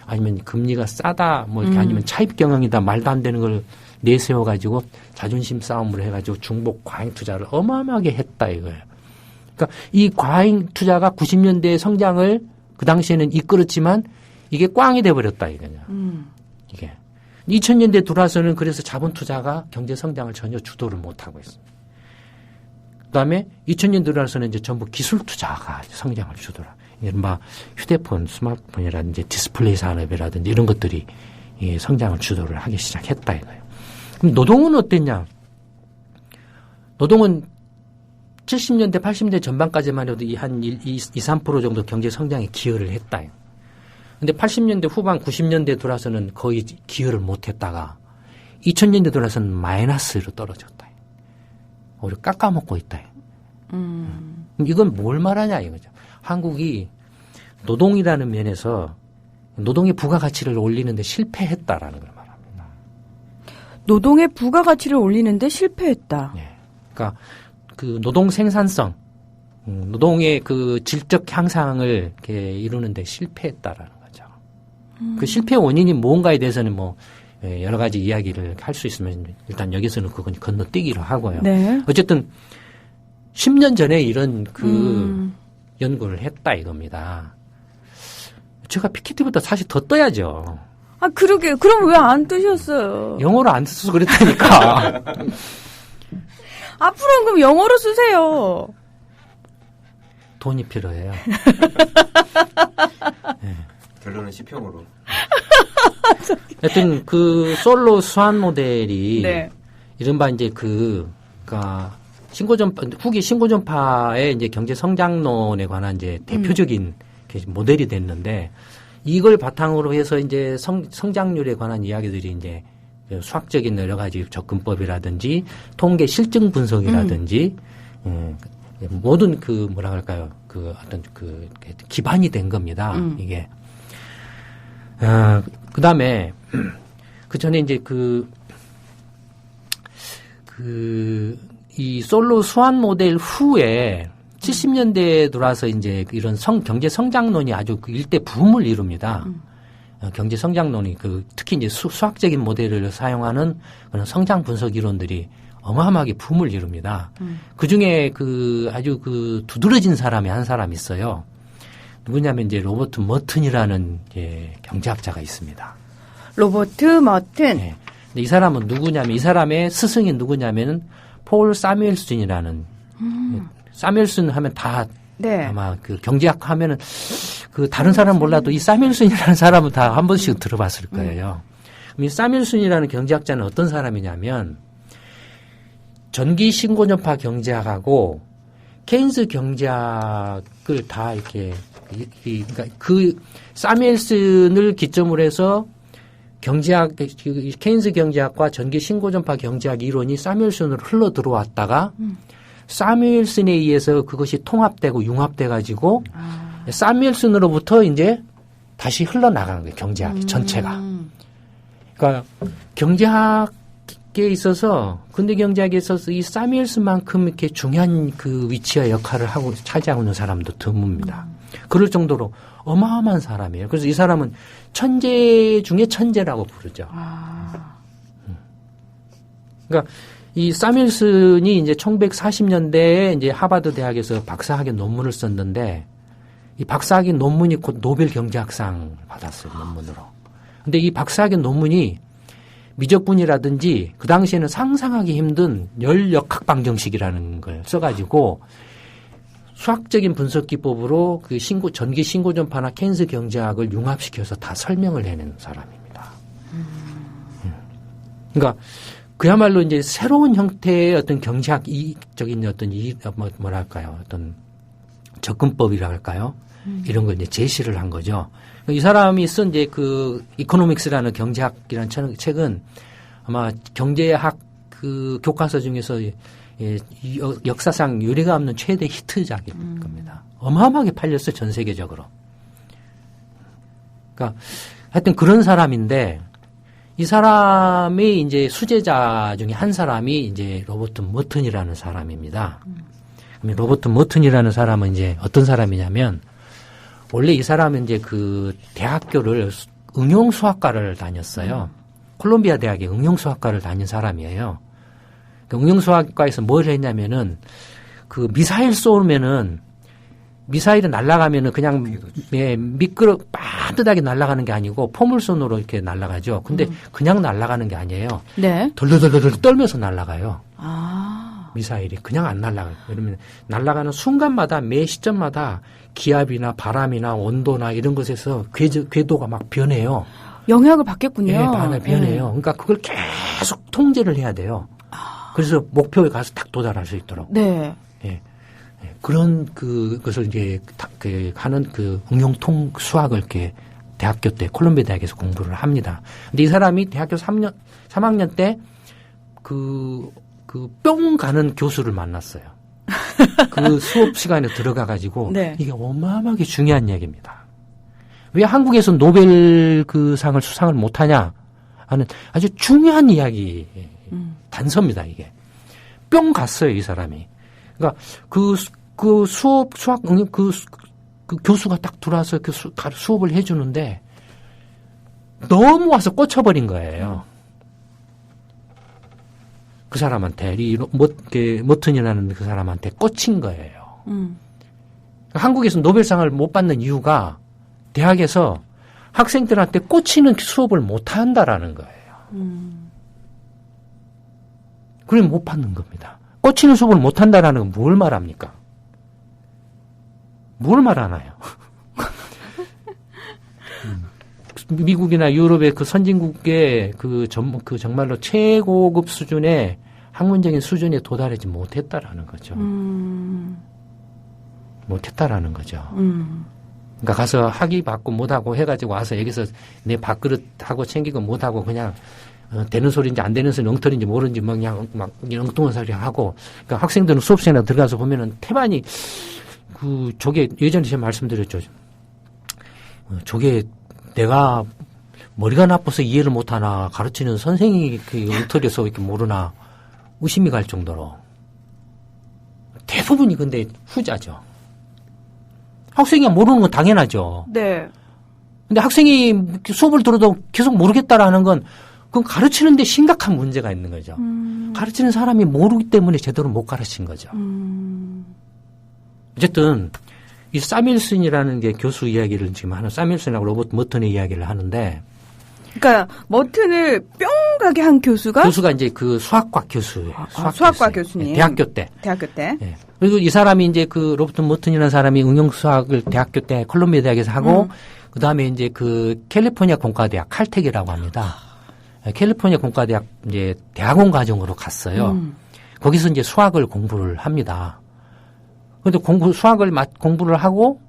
아니면 금리가 싸다 뭐 이렇게 아니면 차입 경영이다 말도 안 되는 걸 내세워 가지고 자존심 싸움을 해 가지고 중복 과잉 투자를 어마어마하게 했다 이거예요. 그러니까 이 과잉 투자가 90년대의 성장을 그 당시에는 이끌었지만 이게 꽝이 돼 버렸다 이거냐. 이게 2000년대 들어와서는 그래서 자본 투자가 경제 성장을 전혀 주도를 못 하고 있습니다. 그다음에 2000년 들어와서는 이제 전부 기술 투자가 성장을 주더라. 이른바 휴대폰, 스마트폰이라든지 디스플레이 산업이라든지 이런 것들이 성장을 주도를 하기 시작했다 이거예요. 그럼 노동은 어땠냐? 노동은 70년대, 80년대 전반까지만 해도 한 2-3% 정도 경제 성장에 기여를 했다. 근데 80년대 후반, 90년대 들어와서는 거의 기여를 못 했다가 2000년대 들어서는 마이너스로 떨어졌다. 오히려 깎아먹고 있다. 이건 뭘 말하냐 이거죠. 한국이 노동이라는 면에서 노동의 부가가치를 올리는데 실패했다라는 걸 말합니다. 노동의 부가가치를 올리는데 실패했다. 네. 그러니까 그 노동 생산성, 노동의 그 질적 향상을 이렇게 이루는데 실패했다라는 거죠. 그 실패 원인이 뭔가에 대해서는 뭐 여러 가지 이야기를 할 수 있으면 일단 여기서는 그건 건너뛰기로 하고요. 네. 어쨌든 10년 전에 이런 그 연구를 했다 이겁니다. 제가 PKT보다 사실 더 떠야죠. 아, 그러게. 그럼 왜 안 뜨셨어요? 영어로 안 써서 그랬다니까. 앞으로는 그럼 영어로 쓰세요. 돈이 필요해요. 네. 결론은 시평으로. 하여튼 그 솔로 수환 모델이 네. 이른바 이제 그니까 후기 신고전파의 이제 경제 성장론에 관한 이제 대표적인 모델이 됐는데 이걸 바탕으로 해서 이제 성장률에 관한 이야기들이 이제 수학적인 여러 가지 접근법이라든지 통계 실증 분석이라든지 모든 그 뭐라 그럴까요? 그 어떤 그 기반이 된 겁니다. 이게. 그 다음에 그 전에 이제 이 솔로 수환 모델 후에 70년대에 들어와서 이제 이런 경제 성장론이 아주 일대 붐을 이룹니다. 경제 성장론이 특히 이제 수학적인 모델을 사용하는 그런 성장 분석 이론들이 어마어마하게 붐을 이룹니다. 그 중에 아주 두드러진 사람이 한 사람 있어요. 누구냐면 이제 로버트 머튼이라는 경제학자가 있습니다. 로버트 머튼. 네. 근데 이 사람은 누구냐면 이 사람의 스승이 누구냐면 폴 사뮤엘슨이라는 사뮤엘슨 하면 다 네. 아마 그 경제학 하면은 다른 사람 몰라도 이 사뮤엘슨이라는 사람은 다 한 번씩 들어봤을 거예요. 이 사뮤엘슨이라는 경제학자는 어떤 사람이냐면 전기 신고전파 경제학하고 케인스 경제학을 다 이렇게 그러니까 사뮤엘슨을 기점으로 해서 경제학 케인스 경제학과 전기 신고전파 경제학 이론이 사뮤엘슨으로 흘러 들어왔다가 사뮤엘슨에 의해서 그것이 통합되고 융합돼 가지고 사뮤엘슨으로부터 이제 다시 흘러나가는 거예요. 경제학 전체가. 그러니까 경제학에 있어서 근대 경제학에 있어서 이 사뮤엘슨만큼 이렇게 중요한 그 위치와 역할을 하고 차지하고 있는 사람도 드뭅니다. 그럴 정도로 어마어마한 사람이에요. 그래서 이 사람은 천재 중에 천재라고 부르죠. 그러니까 이 사뮤엘슨이 이제 1940년대에 이제 하버드 대학에서 박사학위 논문을 썼는데 이 박사학위 논문이 곧 노벨 경제학상 받았어요, 논문으로. 근데 이 박사학위 논문이 미적분이라든지 그 당시에는 상상하기 힘든 열역학 방정식이라는 걸 써가지고 수학적인 분석 기법으로 전기 신고전파나 케인스 경제학을 융합시켜서 다 설명을 해낸 사람입니다. 그러니까 그야말로 이제 새로운 형태의 어떤 경제학 이익적인 어떤 뭐랄까요, 어떤 접근법이라 할까요? 이런 걸 이제 제시를 한 거죠. 이 사람이 쓴 이제 이코노믹스라는 경제학이라는 책은 아마 경제학 교과서 중에서 역사상 유례가 없는 최대 히트작일 겁니다. 어마어마하게 팔렸어요, 전 세계적으로. 그러니까 하여튼 그런 사람인데 이 사람의 이제 수제자 중에 한 사람이 이제 로버트 머튼이라는 사람입니다. 로버트 머튼이라는 사람은 이제 어떤 사람이냐면 원래 이 사람은 이제 대학교를 응용수학과를 다녔어요. 콜롬비아 대학의 응용수학과를 다닌 사람이에요. 응용수학과에서 뭘 했냐면은 미사일 쏘면은 미사일이 날아가면은 그냥 빠듯하게 날아가는 게 아니고 포물선으로 이렇게 날아가죠. 근데 그냥 날아가는 게 아니에요. 네. 덜덜덜덜 떨면서 날아가요. 미사일이 그냥 안 날아가요. 왜냐면 날아가는 순간마다 매 시점마다 기압이나 바람이나 온도나 이런 것에서 궤도가 막 변해요. 영향을 받겠군요. 네, 변해요. 그러니까 그걸 계속 통제를 해야 돼요. 그래서 목표에 가서 딱 도달할 수 있도록. 네. 예. 그런 그것을 이제 하는 응용 수학을 이렇게 대학교 때 콜롬비아 대학에서 공부를 합니다. 근데 이 사람이 대학교 3학년 때 뿅 가는 교수를 만났어요. 그 수업 시간에 들어가가지고 네. 이게 어마어마하게 중요한 얘기입니다. 왜 한국에서 노벨 그 상을 수상을 못하냐 하는 아주 중요한 이야기 단서입니다. 이게 뿅 갔어요 이 사람이. 그러니까 그 수학 응용 그 교수가 딱 들어와서 그 수업을 해주는데 너무 와서 꽂혀버린 거예요. 그 사람한테 머튼이라는 그 사람한테 꽂힌 거예요. 한국에서 노벨상을 못 받는 이유가 대학에서 학생들한테 꽂히는 수업을 못 한다라는 거예요. 그럼 못 받는 겁니다. 꽂히는 수업을 못 한다라는 건 뭘 말합니까? 뭘 말하나요? 미국이나 유럽의 그 선진국의 정말로 최고급 수준의 학문적인 수준에 도달하지 못했다라는 거죠. 못했다라는 거죠. 그러니까 가서 학위 받고 못하고 해가지고 와서 여기서 내 밥그릇하고 챙기고 못하고 그냥 되는 소리인지 안 되는 소리 엉터리인지 모르는지 그냥 막 엉뚱한 소리 하고 그러니까 학생들은 수업 시간에 들어가서 보면은 태반이 저게 예전에 제가 말씀드렸죠. 저게 내가 머리가 나빠서 이해를 못하나 가르치는 선생이 그 엉터리에서 이렇게 모르나 의심이 갈 정도로 대부분이 근데 후자죠. 학생이 모르는 건 당연하죠. 네. 근데 학생이 수업을 들어도 계속 모르겠다라는 건 그건 가르치는데 심각한 문제가 있는 거죠. 가르치는 사람이 모르기 때문에 제대로 못 가르친 거죠. 어쨌든 이 사밀슨이라는 게 교수 이야기를 지금 하는 사밀슨하고 로버트 머튼의 이야기를 하는데 그러니까 머튼을 뿅 가게 한 교수가 이제 그 수학과 교수예요. 수학과 교수님. 네, 대학교 때. 네. 그리고 이 사람이 이제 그 로버트 머튼이라는 사람이 응용수학을 대학교 때 콜롬비아 대학에서 하고 그 다음에 이제 그 캘리포니아 공과대학 칼텍이라고 합니다. 캘리포니아 공과대학 이제 대학원 과정으로 갔어요. 거기서 이제 수학을 공부를 합니다. 그런데 수학을 공부를 하고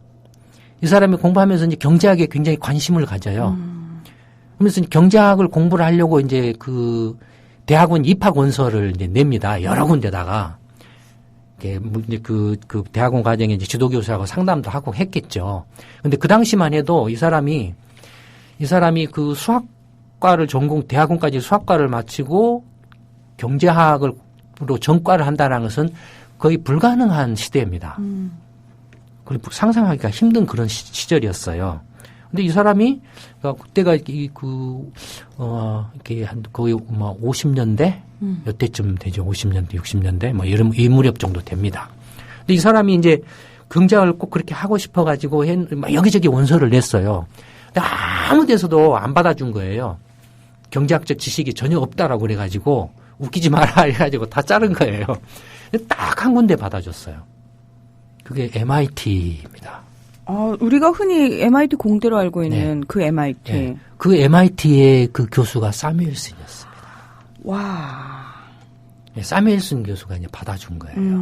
이 사람이 공부하면서 이제 경제학에 굉장히 관심을 가져요. 그러면서 경제학을 공부를 하려고 이제 그 대학원 입학 원서를 이제 냅니다. 여러 군데다가. 이제 그 대학원 과정에 이제 지도교수하고 상담도 하고 했겠죠. 근데 그 당시만 해도 이 사람이 그 수학과를 대학원까지 수학과를 마치고 경제학으로 전과를 한다는 것은 거의 불가능한 시대입니다. 그리고 상상하기가 힘든 그런 시절이었어요. 근데 이 사람이 그때가 이게 한 거의 50년대 이때쯤 되죠. 50년대, 60년대 뭐 이 무렵 정도 됩니다. 근데 이 사람이 이제 경제학을 꼭 그렇게 하고 싶어가지고 여기저기 원서를 냈어요. 근데 아무 데서도 안 받아준 거예요. 경제학적 지식이 전혀 없다라고 그래가지고 웃기지 마라 해가지고 다 자른 거예요. 딱 한 군데 받아줬어요. 그게 MIT입니다. 우리가 흔히 MIT 공대로 알고 있는 그 MIT. 네. 그 MIT의 그 교수가 사뮤엘슨이었습니다. 와. 사뮤엘슨 교수가 이제 받아준 거예요.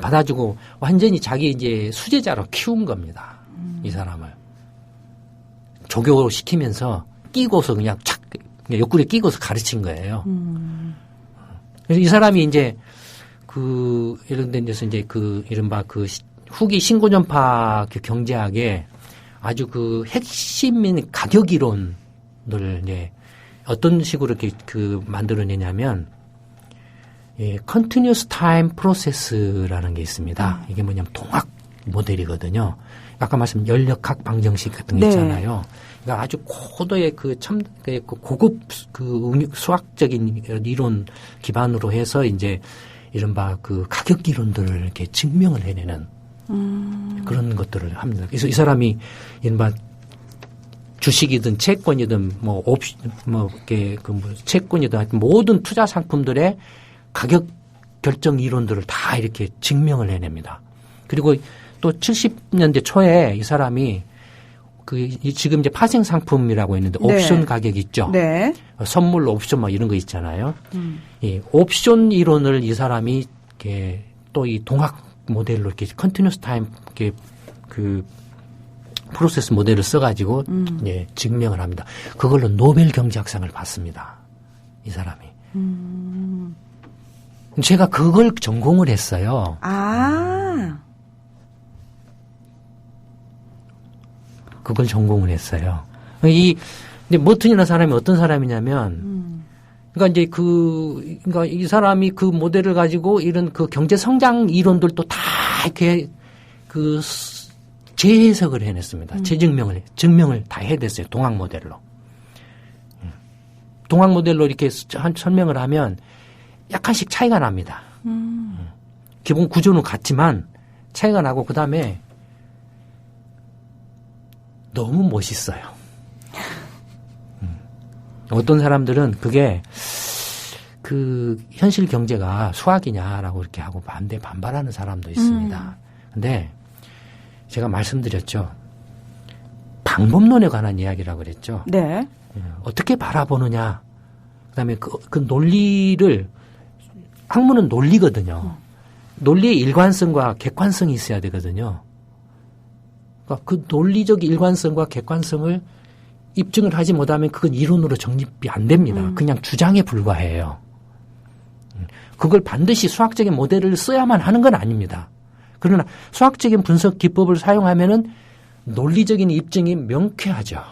받아주고 완전히 자기 이제 수제자로 키운 겁니다. 이 사람을. 조교시키면서 끼고서 그냥 옆구리에 끼고서 가르친 거예요. 그래서 이 사람이 이제 이런 데서 이제 이른바 후기 신고전파 경제학의 아주 핵심인 가격 이론을 이제 어떤 식으로 이렇게 만들어내냐면, continuous time process라는 게 있습니다. 이게 뭐냐면 동학 모델이거든요. 아까 말씀 연력학 방정식 같은 게 있잖아요. 그러니까 아주 고도의 고급 수학적인 이론 기반으로 해서 이제 이른바 가격 이론들을 이렇게 증명을 해내는 그런 것들을 합니다. 그래서 이 사람이 이른바 주식이든 채권이든 채권이든 하여튼 모든 투자 상품들의 가격 결정 이론들을 다 이렇게 증명을 해냅니다. 그리고 또 70년대 초에 이 사람이 지금 이제 파생 상품이라고 있는데 옵션 가격 있죠. 네. 선물 옵션 막 이런 거 있잖아요. 이 옵션 이론을 이 사람이 또 이 동학 모델로 이렇게 컨티뉴스 타임 프로세스 모델을 써가지고 예, 증명을 합니다. 그걸로 노벨 경제학상을 받습니다. 이 사람이. 제가 그걸 전공을 했어요. 그걸 전공을 했어요. 이 근데 머튼이라는 사람이 어떤 사람이냐면, 그러니까 이제 그러니까 이 사람이 그 모델을 가지고 이런 그 경제 성장 이론들도 다 이렇게 그 재해석을 해냈습니다. 증명을 다 해냈어요. 동학 모델로. 동학 모델로 이렇게 설명을 하면 약간씩 차이가 납니다. 기본 구조는 같지만 차이가 나고 그 다음에 너무 멋있어요. 어떤 사람들은 그게 그 현실 경제가 수학이냐라고 이렇게 하고 반발하는 사람도 있습니다. 근데 제가 말씀드렸죠. 방법론에 관한 이야기라고 그랬죠. 네. 어떻게 바라보느냐. 그다음에 그 논리를 학문은 논리거든요. 논리의 일관성과 객관성이 있어야 되거든요. 그러니까 그 논리적 일관성과 객관성을 입증을 하지 못하면 그건 이론으로 정립이 안 됩니다. 그냥 주장에 불과해요. 그걸 반드시 수학적인 모델을 써야만 하는 건 아닙니다. 그러나 수학적인 분석 기법을 사용하면은 논리적인 입증이 명쾌하죠.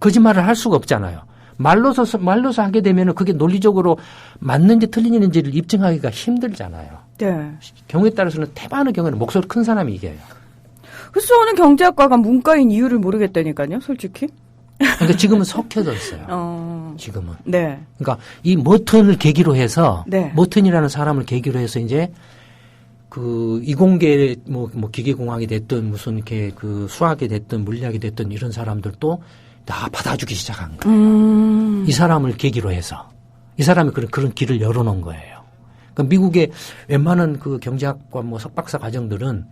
거짓말을 할 수가 없잖아요. 말로서 하게 되면은 그게 논리적으로 맞는지 틀리는지를 입증하기가 힘들잖아요. 네. 경우에 따라서는 대부분의 경우는 목소리 큰 사람이 이겨요. 그래서 저는 경제학과가 문과인 이유를 모르겠다니까요, 솔직히. 그러니까 지금은 속혀졌어요. 지금은. 네. 그러니까 이 머튼을 계기로 해서, 네. 머튼이라는 사람을 계기로 해서 이제 그 이공계 뭐 기계공학이 됐든 무슨 이렇게 그 수학이 됐든 물리학이 됐든 이런 사람들도 다 받아주기 시작한 거예요. 이 사람을 계기로 해서. 이 사람이 그런 길을 열어놓은 거예요. 그러니까 미국의 웬만한 그 경제학과 뭐 석박사 과정들은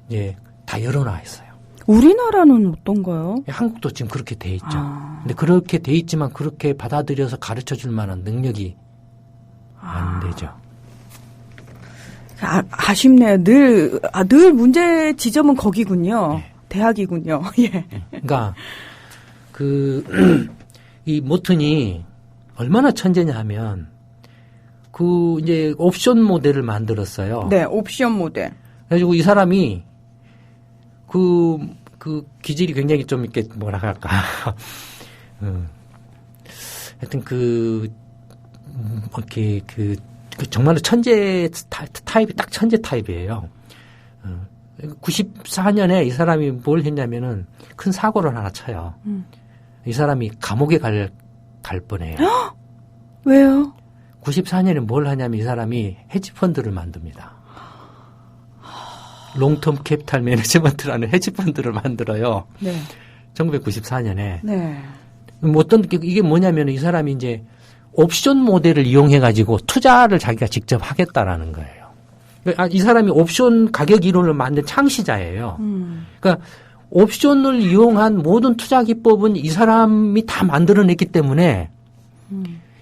이제 다 열어놔 있어요. 우리나라는 어떤가요? 한국도 지금 그렇게 돼 있죠. 근데 그렇게 돼 있지만 그렇게 받아들여서 가르쳐 줄 만한 능력이 안 되죠. 아쉽네요. 늘 문제 지점은 거기군요. 네. 대학이군요. 예. 그러니까 이 모튼이 얼마나 천재냐 하면 그 이제 옵션 모델을 만들었어요. 네, 옵션 모델. 그래가지고 이 사람이 그 기질이 굉장히 좀 이렇게 뭐라 할까. 하여튼 이렇게 정말로 천재 타입이 딱 천재 타입이에요. 94년에 이 사람이 뭘 했냐면은 큰 사고를 하나 쳐요. 이 사람이 감옥에 갈 뻔해요. 왜요? 94년에 뭘 하냐면 이 사람이 헤지펀드를 만듭니다. 롱텀 캐피탈 매니지먼트라는 헤지펀드를 만들어요. 네. 1994년에. 네. 이게 뭐냐면 이 사람이 이제 옵션 모델을 이용해가지고 투자를 자기가 직접 하겠다라는 거예요. 이 사람이 옵션 가격 이론을 만든 창시자예요. 그러니까 옵션을 이용한 모든 투자 기법은 이 사람이 다 만들어냈기 때문에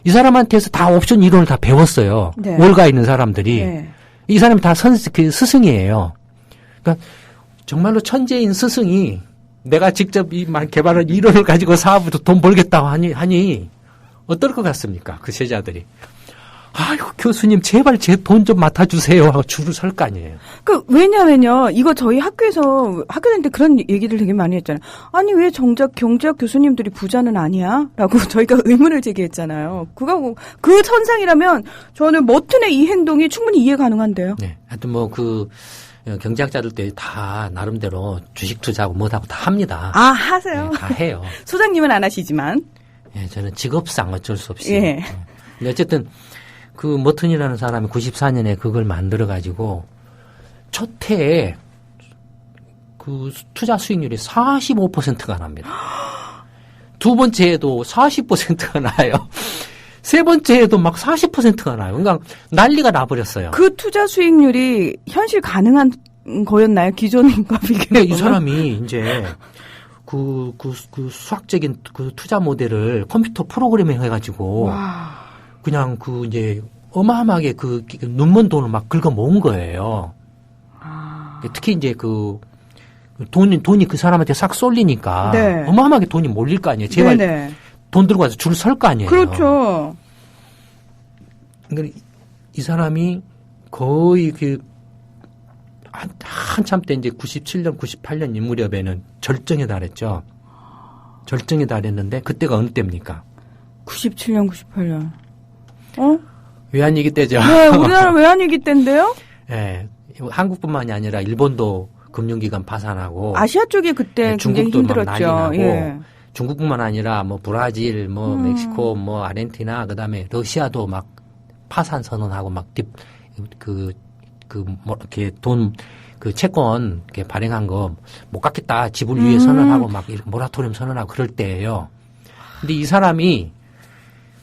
이 사람한테서 다 옵션 이론을 다 배웠어요. 네. 월가 있는 사람들이. 네. 이 사람이 다 스승이에요. 그러니까 정말로 천재인 스승이 내가 직접 개발한 이론을 가지고 사업으로 돈 벌겠다고 하니 어떨 것 같습니까? 그 제자들이. 아유, 교수님, 제발 제 돈 좀 맡아주세요. 하고 줄을 설 거 아니에요. 왜냐면요, 이거 저희 학교 다닐 때 그런 얘기를 되게 많이 했잖아요. 아니, 왜 정작 경제학 교수님들이 부자는 아니야? 라고 저희가 의문을 제기했잖아요. 그 선상이라면 저는 머튼의 이 행동이 충분히 이해 가능한데요. 네. 하여튼 경제학자들 때 다 나름대로 주식 투자하고 뭐하고 다 합니다. 하세요? 네, 다 해요. 소장님은 안 하시지만. 네, 저는 직업상 어쩔 수 없이. 예. 근데 어쨌든 그 머튼이라는 사람이 94년에 그걸 만들어가지고 첫 해에 그 투자 수익률이 45%가 납니다. 두 번째 해도 40%가 나요. 세 번째 해도 막 40%가 나요. 그러니까 난리가 나버렸어요. 그 투자 수익률이 현실 가능한 거였나요? 기존과 비교해 이 사람이 이제 그 수학적인 그 투자 모델을 컴퓨터 프로그래밍 해가지고 그냥 이제 어마어마하게 눈먼 돈을 막 긁어 모은 거예요. 특히 이제 돈이 그 사람한테 싹 쏠리니까 네. 어마어마하게 돈이 몰릴 거 아니에요. 제발 네네. 돈 들고 와서 줄 설 거 아니에요. 그렇죠. 그러니까 이 사람이 거의 한참 때 이제 97년, 98년 이 무렵에는 절정에 달했죠. 절정에 달했는데 그때가 어느 때입니까? 97년, 98년. 외환위기 때죠. 네, 우리나라 외환위기 때인데요? 네, 한국뿐만이 아니라 일본도 금융기관 파산하고 아시아 쪽이 그때 굉장히 힘들었죠. 난리 나고 예. 중국뿐만 아니라 뭐 브라질, 뭐 멕시코, 뭐 아르헨티나, 그다음에 러시아도 막 파산 선언하고 막 이렇게 돈 채권 이렇게 발행한 거 못 갚겠다 지불 유예 선언하고 막 이렇게 모라토리엄 선언하고 그럴 때예요. 근데 이 사람이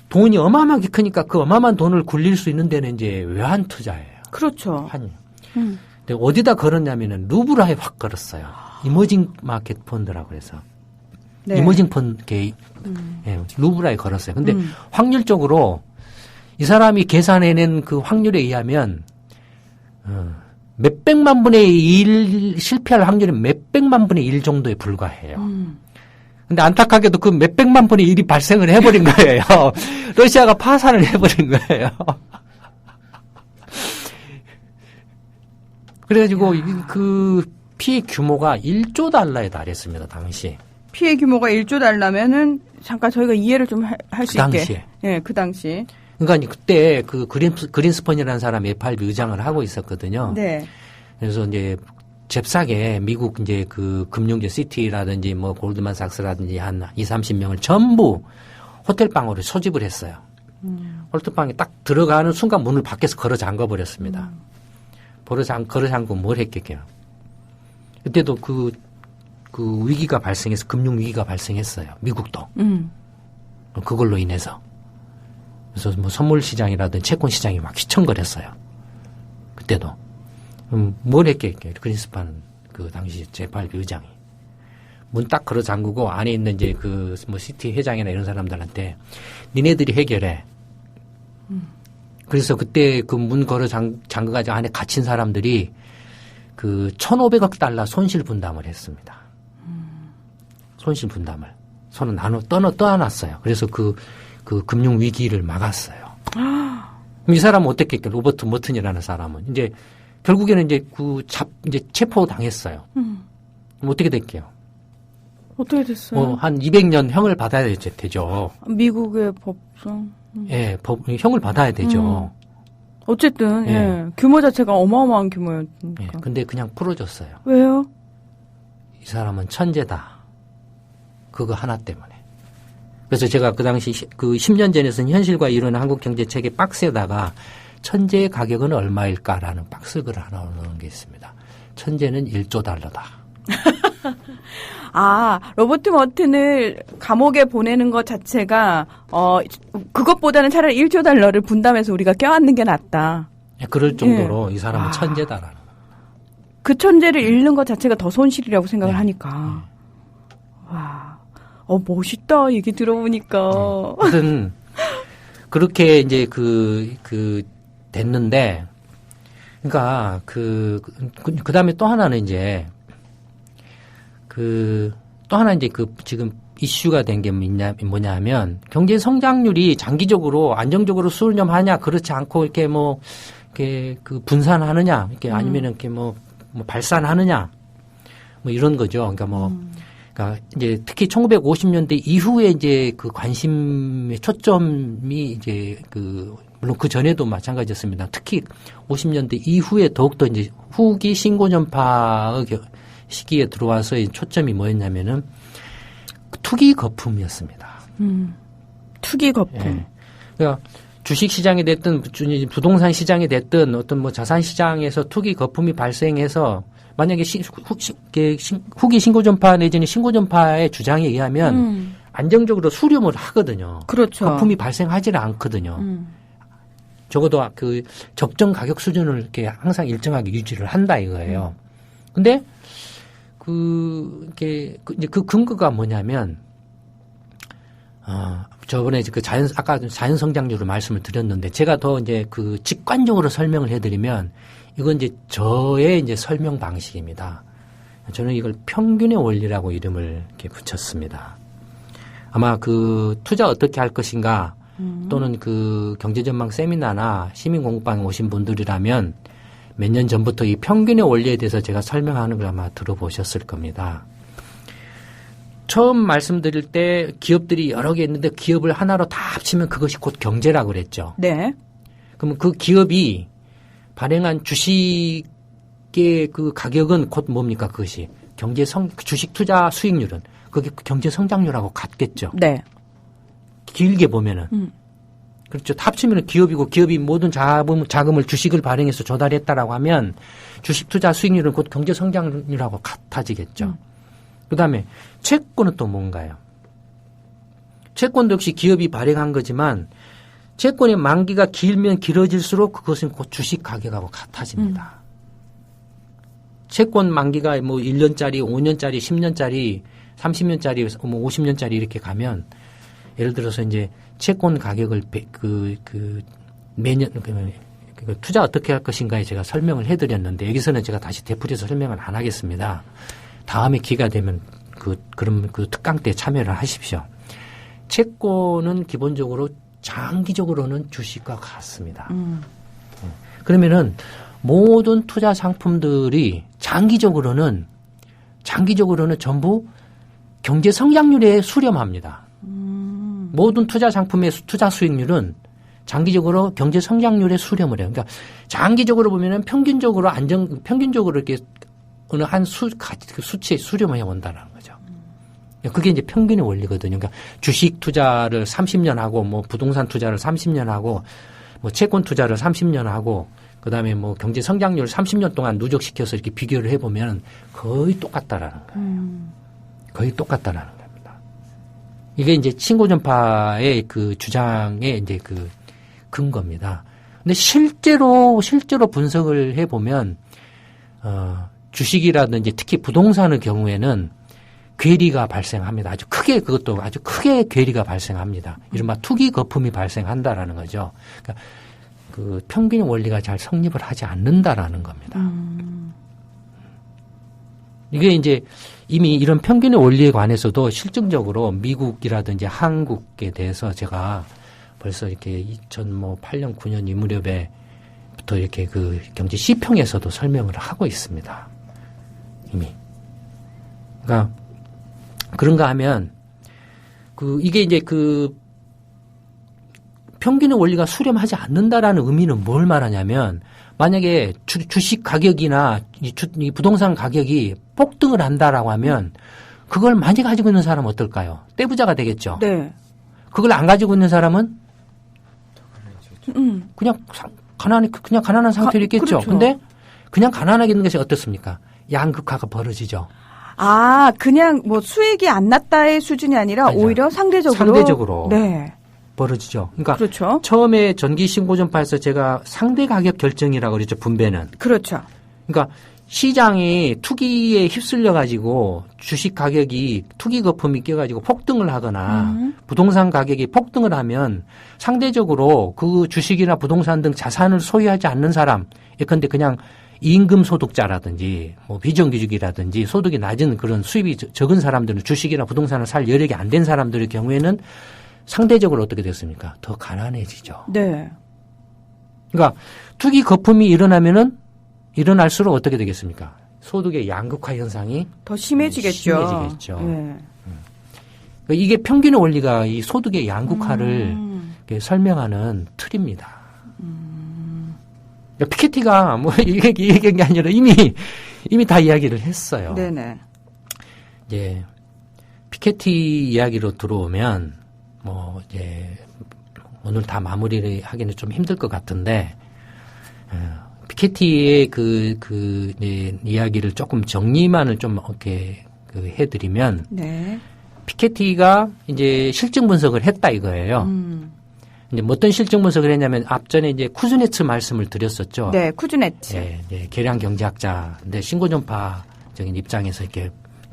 돈이 어마어마하게 크니까 그 어마어마한 돈을 굴릴 수 있는 데는 이제 외환 투자예요. 그렇죠. 환유. 근데 어디다 걸었냐면은 루브라에 확 걸었어요. 이머징 마켓 펀드라고 그래서. 네. 이머징 펀드, 예, 루브라에 걸었어요. 근데 확률적으로 이 사람이 계산해낸 그 확률에 의하면, 몇백만 분의 1 실패할 확률이 몇백만 분의 1 정도에 불과해요. 근데 안타깝게도 그 몇백만 분의 1이 발생을 해버린 거예요. 러시아가 파산을 해버린 거예요. 그래가지고 그 피해 규모가 1조 달러에 달했습니다, 당시. 피해 규모가 1조 달러면은 잠깐 저희가 이해를 좀 할 수 있게. 당시에. 예, 그 당시. 그러니까 그때 그 그린스펀이라는 사람이 FRB 의장을 하고 있었거든요. 네. 그래서 이제 잽싸게 미국 이제 그 금융계 시티라든지 뭐 골드만삭스라든지 한 20-30명을 전부 호텔방으로 소집을 했어요. 호텔방에 딱 들어가는 순간 문을 밖에서 걸어 잠궈 버렸습니다. 걸어 잠그고 뭘 했겠게요. 그때도 그 위기가 발생해서 금융 위기가 발생했어요. 미국도. 그걸로 인해서. 그래서 뭐 선물 시장이라든지 채권 시장이 막 휘청거렸어요. 그때도. 뭘 했겠게. 그린스판 그 당시 FRB 의장이. 문 딱 걸어 잠그고 안에 있는 이제 그 뭐 시티 회장이나 이런 사람들한테 니네들이 해결해. 그래서 그때 그 문 걸어 잠그가지고 안에 갇힌 사람들이 그 1,500억 달러 손실 분담을 했습니다. 손실 분담을. 손을 떠안았어요. 그래서 그 금융 위기를 막았어요. 이 사람은 어떻게 했겠어요? 로버트 머튼이라는 사람은. 이제 결국에는 이제 이제 체포 당했어요. 그럼 어떻게 될게요? 어떻게 됐어요? 한 200년 형을 받아야 되죠. 미국의 법상. 예, 형을 받아야 되죠. 어쨌든, 예. 규모 자체가 어마어마한 규모였으니까. 예, 근데 그냥 풀어줬어요. 왜요? 이 사람은 천재다. 그거 하나 때문에. 그래서 제가 그 당시 그 10년 전에서는 현실과 이루는 한국 경제 책의 박스에다가 천재의 가격은 얼마일까라는 박스글을 하나 넣은 게 있습니다. 천재는 1조 달러다. 로버트 머튼을 감옥에 보내는 것 자체가, 그것보다는 차라리 1조 달러를 분담해서 우리가 껴안는 게 낫다. 예, 그럴 정도로 이 사람은 천재다라는. 그 천재를 잃는 것 자체가 더 손실이라고 생각을 하니까. 와, 멋있다, 얘기 들어보니까. 하여튼, 그렇게 이제 됐는데, 그러니까 그 다음에 또 하나는 이제, 또 하나 이제 지금 이슈가 된 게 뭐냐 하면, 경제 성장률이 장기적으로 안정적으로 수렴하냐, 그렇지 않고 이렇게 이렇게 분산하느냐, 이렇게 아니면은 이렇게 발산하느냐, 이런 거죠. 그러니까 이제 특히 1950년대 이후에 이제 그 관심의 초점이 이제 물론 그 전에도 마찬가지였습니다. 특히 50년대 이후에 더욱더 이제 후기 신고전파의 시기에 들어와서 초점이 뭐였냐면은 투기 거품이었습니다. 투기 거품. 예. 그러니까 주식 시장이 됐든 부동산 시장이 됐든 어떤 자산 시장에서 투기 거품이 발생해서 만약에 후기 신고전파 내지는 신고전파의 주장에 의하면 안정적으로 수렴을 하거든요. 그렇죠. 거품이 발생하지는 않거든요. 적어도 그 적정 가격 수준을 이렇게 항상 일정하게 유지를 한다 이거예요. 근데 이제 그 근거가 뭐냐면, 저번에 아까 자연 성장률을 말씀을 드렸는데, 제가 더 이제 직관적으로 설명을 해드리면, 이건 이제 저의 이제 설명 방식입니다. 저는 이걸 평균의 원리라고 이름을 이렇게 붙였습니다. 아마 그 투자 어떻게 할 것인가 또는 그 경제전망 세미나나 시민공부방에 오신 분들이라면 몇 년 전부터 이 평균의 원리에 대해서 제가 설명하는 걸 아마 들어보셨을 겁니다. 처음 말씀드릴 때 기업들이 여러 개 있는데 기업을 하나로 다 합치면 그것이 곧 경제라고 그랬죠. 네. 그러면 그 기업이 발행한 주식의 그 가격은 곧 뭡니까 그것이 주식 투자 수익률은 그게 경제 성장률하고 같겠죠. 네. 길게 보면은. 그렇죠. 합치면 기업이고 기업이 모든 자금을 주식을 발행해서 조달했다라고 하면 주식 투자 수익률은 곧 경제 성장률하고 같아지겠죠. 그다음에 채권은 또 뭔가요? 채권도 역시 기업이 발행한 거지만 채권의 만기가 길면 길어질수록 그것은 곧 주식 가격하고 같아집니다. 채권 만기가 뭐 1년짜리, 5년짜리, 10년짜리, 30년짜리, 뭐 50년짜리 이렇게 가면 예를 들어서 이제 채권 가격을 매년 투자 어떻게 할 것인가에 제가 설명을 해드렸는데 여기서는 제가 다시 되풀이해서 설명을 안 하겠습니다. 다음에 기회가 되면 그럼 그 특강 때 참여를 하십시오. 채권은 기본적으로 장기적으로는 주식과 같습니다. 그러면은 모든 투자 상품들이 장기적으로는 전부 경제 성장률에 수렴합니다. 모든 투자 상품의 투자 수익률은 장기적으로 경제 성장률에 수렴을 해요. 그러니까 장기적으로 보면은 평균적으로 이렇게 어느 한 수치에 수렴을 해 온다는 거죠. 그게 이제 평균의 원리거든요. 그러니까 주식 투자를 30년 하고 뭐 부동산 투자를 30년 하고 뭐 채권 투자를 30년 하고 그다음에 뭐 경제 성장률 30년 동안 누적시켜서 이렇게 비교를 해 보면 거의 똑같다라는 거예요. 거의 똑같다라는 겁니다. 이게 이제 친고전파의 그 주장의 이제 그 근거입니다. 근데 실제로 분석을 해 보면 주식이라든지 특히 부동산의 경우에는 괴리가 발생합니다. 아주 크게 괴리가 발생합니다. 이른바 투기 거품이 발생한다라는 거죠. 그러니까 그 평균 원리가 잘 성립을 하지 않는다라는 겁니다. 이게 이제 이미 이런 평균의 원리에 관해서도 실증적으로 미국이라든지 한국에 대해서 제가 벌써 이렇게 2008년, 9년 이 무렵에부터 이렇게 그 경제 시평에서도 설명을 하고 있습니다. 이미. 그러니까 그런가 하면 이게 이제 그 평균의 원리가 수렴하지 않는다라는 의미는 뭘 말하냐면 만약에 주식 가격이나 이 부동산 가격이 폭등을 한다라고 하면 그걸 많이 가지고 있는 사람은 어떨까요? 떼부자가 되겠죠. 네. 그걸 안 가지고 있는 사람은 그냥 가난한 상태로 있겠죠. 그렇죠. 근데 그냥 가난하게 있는 것이 어떻습니까? 양극화가 벌어지죠. 아, 그냥 뭐 수익이 안 났다의 수준이 아니라 맞아. 오히려 상대적으로. 네. 벌어지죠. 그러니까 그렇죠. 처음에 전기 신고전파에서 제가 상대 가격 결정이라고 그랬죠. 분배는. 그렇죠. 그러니까 시장이 투기에 휩쓸려 가지고 주식 가격이 투기 거품이 껴 가지고 폭등을 하거나 부동산 가격이 폭등을 하면 상대적으로 그 주식이나 부동산 등 자산을 소유하지 않는 사람, 예컨대 그냥 임금 소득자라든지 뭐 비정규직이라든지 소득이 낮은 그런 수입이 적은 사람들은 주식이나 부동산을 살 여력이 안 된 사람들의 경우에는 상대적으로 어떻게 됐습니까? 더 가난해지죠. 네. 그러니까 투기 거품이 일어날수록 어떻게 되겠습니까? 소득의 양극화 현상이 더 심해지겠죠. 심해지겠죠. 네. 그러니까 이게 평균의 원리가 이 소득의 양극화를 설명하는 틀입니다. 그러니까 피케티가 뭐 얘기한 게 아니라 이미 다 이야기를 했어요. 네네. 이제 피케티 이야기로 들어오면 뭐 이제 오늘 다 마무리를 하기는 좀 힘들 것 같은데 피케티의 이야기를 조금 정리만을 좀 이렇게 해드리면 네. 피케티가 이제 실증 분석을 했다 이거예요. 이제 어떤 실증 분석을 했냐면 앞전에 이제 쿠즈네츠 말씀을 드렸었죠. 네, 쿠즈네츠. 네, 계량 경제학자인데 신고전파적인 입장에서 이렇게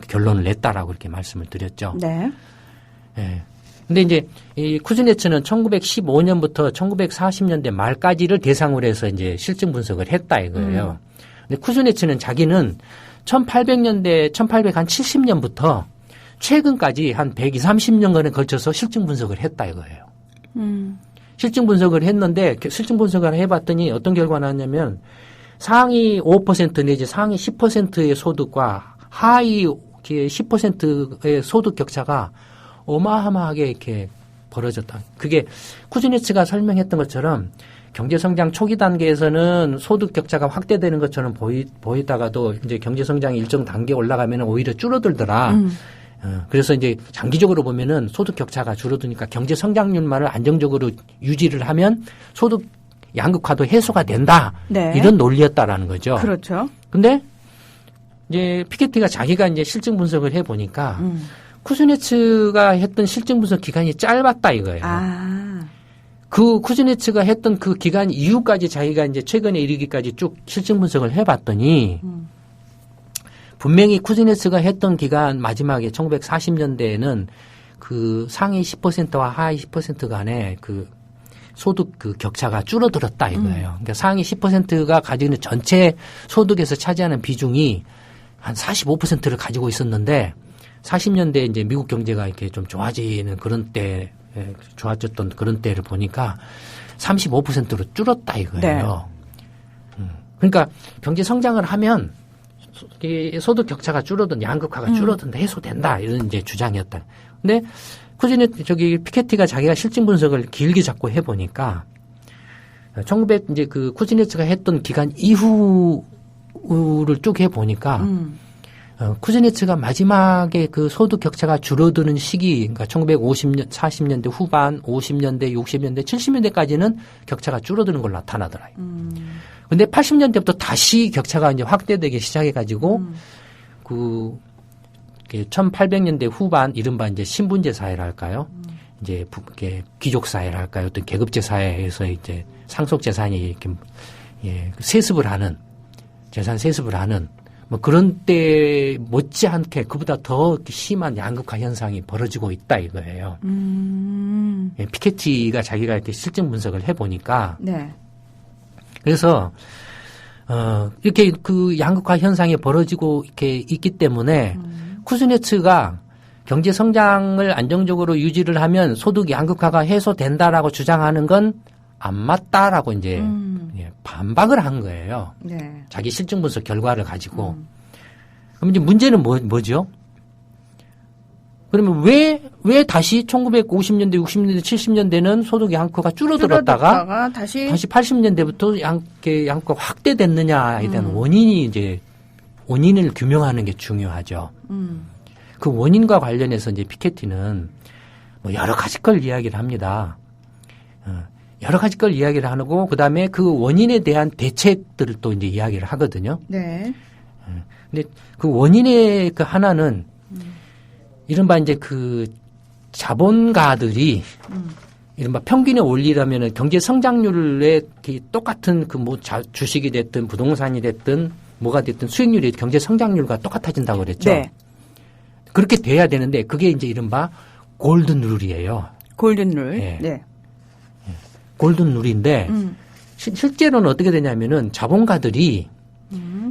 결론을 냈다라고 이렇게 말씀을 드렸죠. 네. 네. 근데 이제 이 쿠즈네츠는 1915년부터 1940년대 말까지를 대상으로 해서 이제 실증 분석을 했다 이거예요. 근데 쿠즈네츠는 자기는 1800년대, 1870년부터 최근까지 한 120, 30년간에 걸쳐서 실증 분석을 했다 이거예요. 실증 분석을 했는데 실증 분석을 해봤더니 어떤 결과가 나왔냐면 상위 5% 내지 상위 10%의 소득과 하위 10%의 소득 격차가 어마어마하게 이렇게 벌어졌다. 그게 쿠즈네츠가 설명했던 것처럼 경제성장 초기 단계에서는 소득 격차가 확대되는 것처럼 보이다가도 이제 경제성장이 일정 단계 올라가면 오히려 줄어들더라. 그래서 이제 장기적으로 보면은 소득 격차가 줄어드니까 경제 성장률만을 안정적으로 유지를 하면 소득 양극화도 해소가 된다. 네. 이런 논리였다라는 거죠. 그렇죠. 근데 이제 피케티가 자기가 이제 실증 분석을 해 보니까 쿠즈네츠가 했던 실증 분석 기간이 짧았다 이거예요. 그 쿠즈네츠가 했던 그 기간 이후까지 자기가 이제 최근에 이르기까지 쭉 실증 분석을 해 봤더니 분명히 쿠즈네츠가 했던 기간 마지막에 1940년대에는 그 상위 10%와 하위 10% 간의 그 소득 그 격차가 줄어들었다 이거예요. 그러니까 상위 10%가 가지는 전체 소득에서 차지하는 비중이 한 45%를 가지고 있었는데 40년대 이제 미국 경제가 이렇게 좀 좋아지는 그런 때, 좋아졌던 그런 때를 보니까 35%로 줄었다 이거예요. 네. 그러니까 경제 성장을 하면 소득 격차가 줄어든 양극화가 줄어든다 해소된다 이런 이제 주장이었다. 근데 피케티가 자기가 실증 분석을 길게 잡고 해보니까 1900 이제 그 쿠즈네츠가 했던 기간 이후를 쭉 해보니까 쿠즈네츠가 마지막에 그 소득 격차가 줄어드는 시기, 그러니까 1950년, 40년대 후반, 50년대, 60년대, 70년대까지는 격차가 줄어드는 걸로 나타나더라고요. 근데 80년대부터 다시 격차가 이제 확대되기 시작해가지고, 1800년대 후반, 이른바 이제 신분제 사회랄까요? 이제 귀족 사회랄까요? 어떤 계급제 사회에서 이제 상속 재산이 이렇게, 세습을 하는, 재산 세습을 하는, 뭐 그런 때 못지않게 그보다 더 심한 양극화 현상이 벌어지고 있다 이거예요. 피케티가 자기가 이렇게 실증 분석을 해보니까. 네. 그래서, 이렇게 그 양극화 현상이 벌어지고 이렇게 있기 때문에 쿠즈네츠가 경제 성장을 안정적으로 유지를 하면 소득 양극화가 해소된다라고 주장하는 건 안 맞다라고 이제 반박을 한 거예요. 네. 자기 실증 분석 결과를 가지고. 그럼 이제 문제는 뭐죠? 그러면 왜 다시 1950년대, 60년대, 70년대는 소득 양극화가 줄어들었다가 다시 80년대부터 양극화 확대됐느냐에 대한 원인을 규명하는 게 중요하죠. 그 원인과 관련해서 이제 피케티는 뭐 여러 가지 걸 이야기를 합니다. 여러 가지 걸 이야기를 하고 그다음에 그 원인에 대한 대책들을 또 이제 이야기를 하거든요. 네. 근데 그 원인의 그 하나는 이른바 이제 그 자본가들이 이른바 평균의 원리라면은 경제 성장률에 똑같은 그 뭐 주식이 됐든 부동산이 됐든 뭐가 됐든 수익률이 경제 성장률과 똑같아진다고 그랬죠. 네. 그렇게 돼야 되는데 그게 이제 이른바 골든 룰이에요. 골든 룰. 네. 네. 골든 룰인데 실제로는 어떻게 되냐면은 자본가들이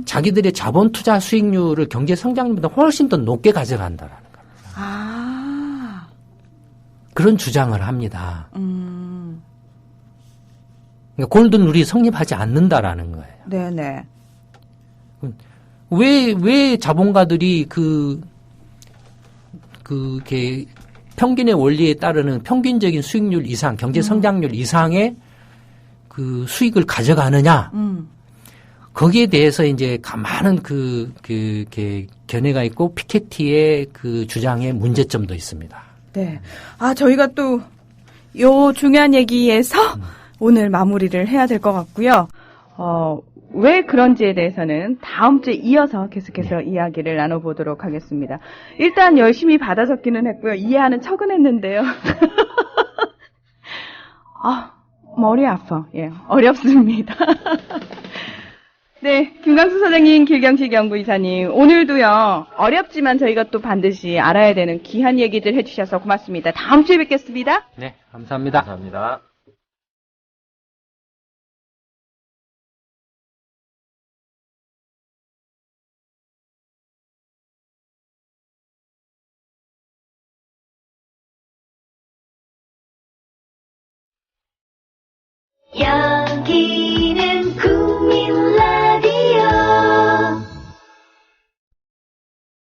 자기들의 자본 투자 수익률을 경제 성장률보다 훨씬 더 높게 가져간다라는 겁니다. 그런 주장을 합니다. 그러니까 골든 룰이 성립하지 않는다라는 거예요. 네네. 왜 자본가들이 평균의 원리에 따르는 평균적인 수익률 이상, 경제 성장률 이상의 그 수익을 가져가느냐. 거기에 대해서 이제 많은 견해가 있고 피케티의 그 주장의 문제점도 있습니다. 네. 저희가 또 요 중요한 얘기에서 오늘 마무리를 해야 될 것 같고요. 왜 그런지에 대해서는 다음 주에 이어서 계속해서 이야기를 나눠보도록 하겠습니다. 일단 열심히 받아 적기는 했고요. 이해하는 척은 했는데요. 머리 아파. 예, 어렵습니다. 네, 김광수 사장님, 길경식 연구이사님, 오늘도요, 어렵지만 저희가 또 반드시 알아야 되는 귀한 얘기들 해주셔서 고맙습니다. 다음 주에 뵙겠습니다. 네, 감사합니다. 감사합니다. 여기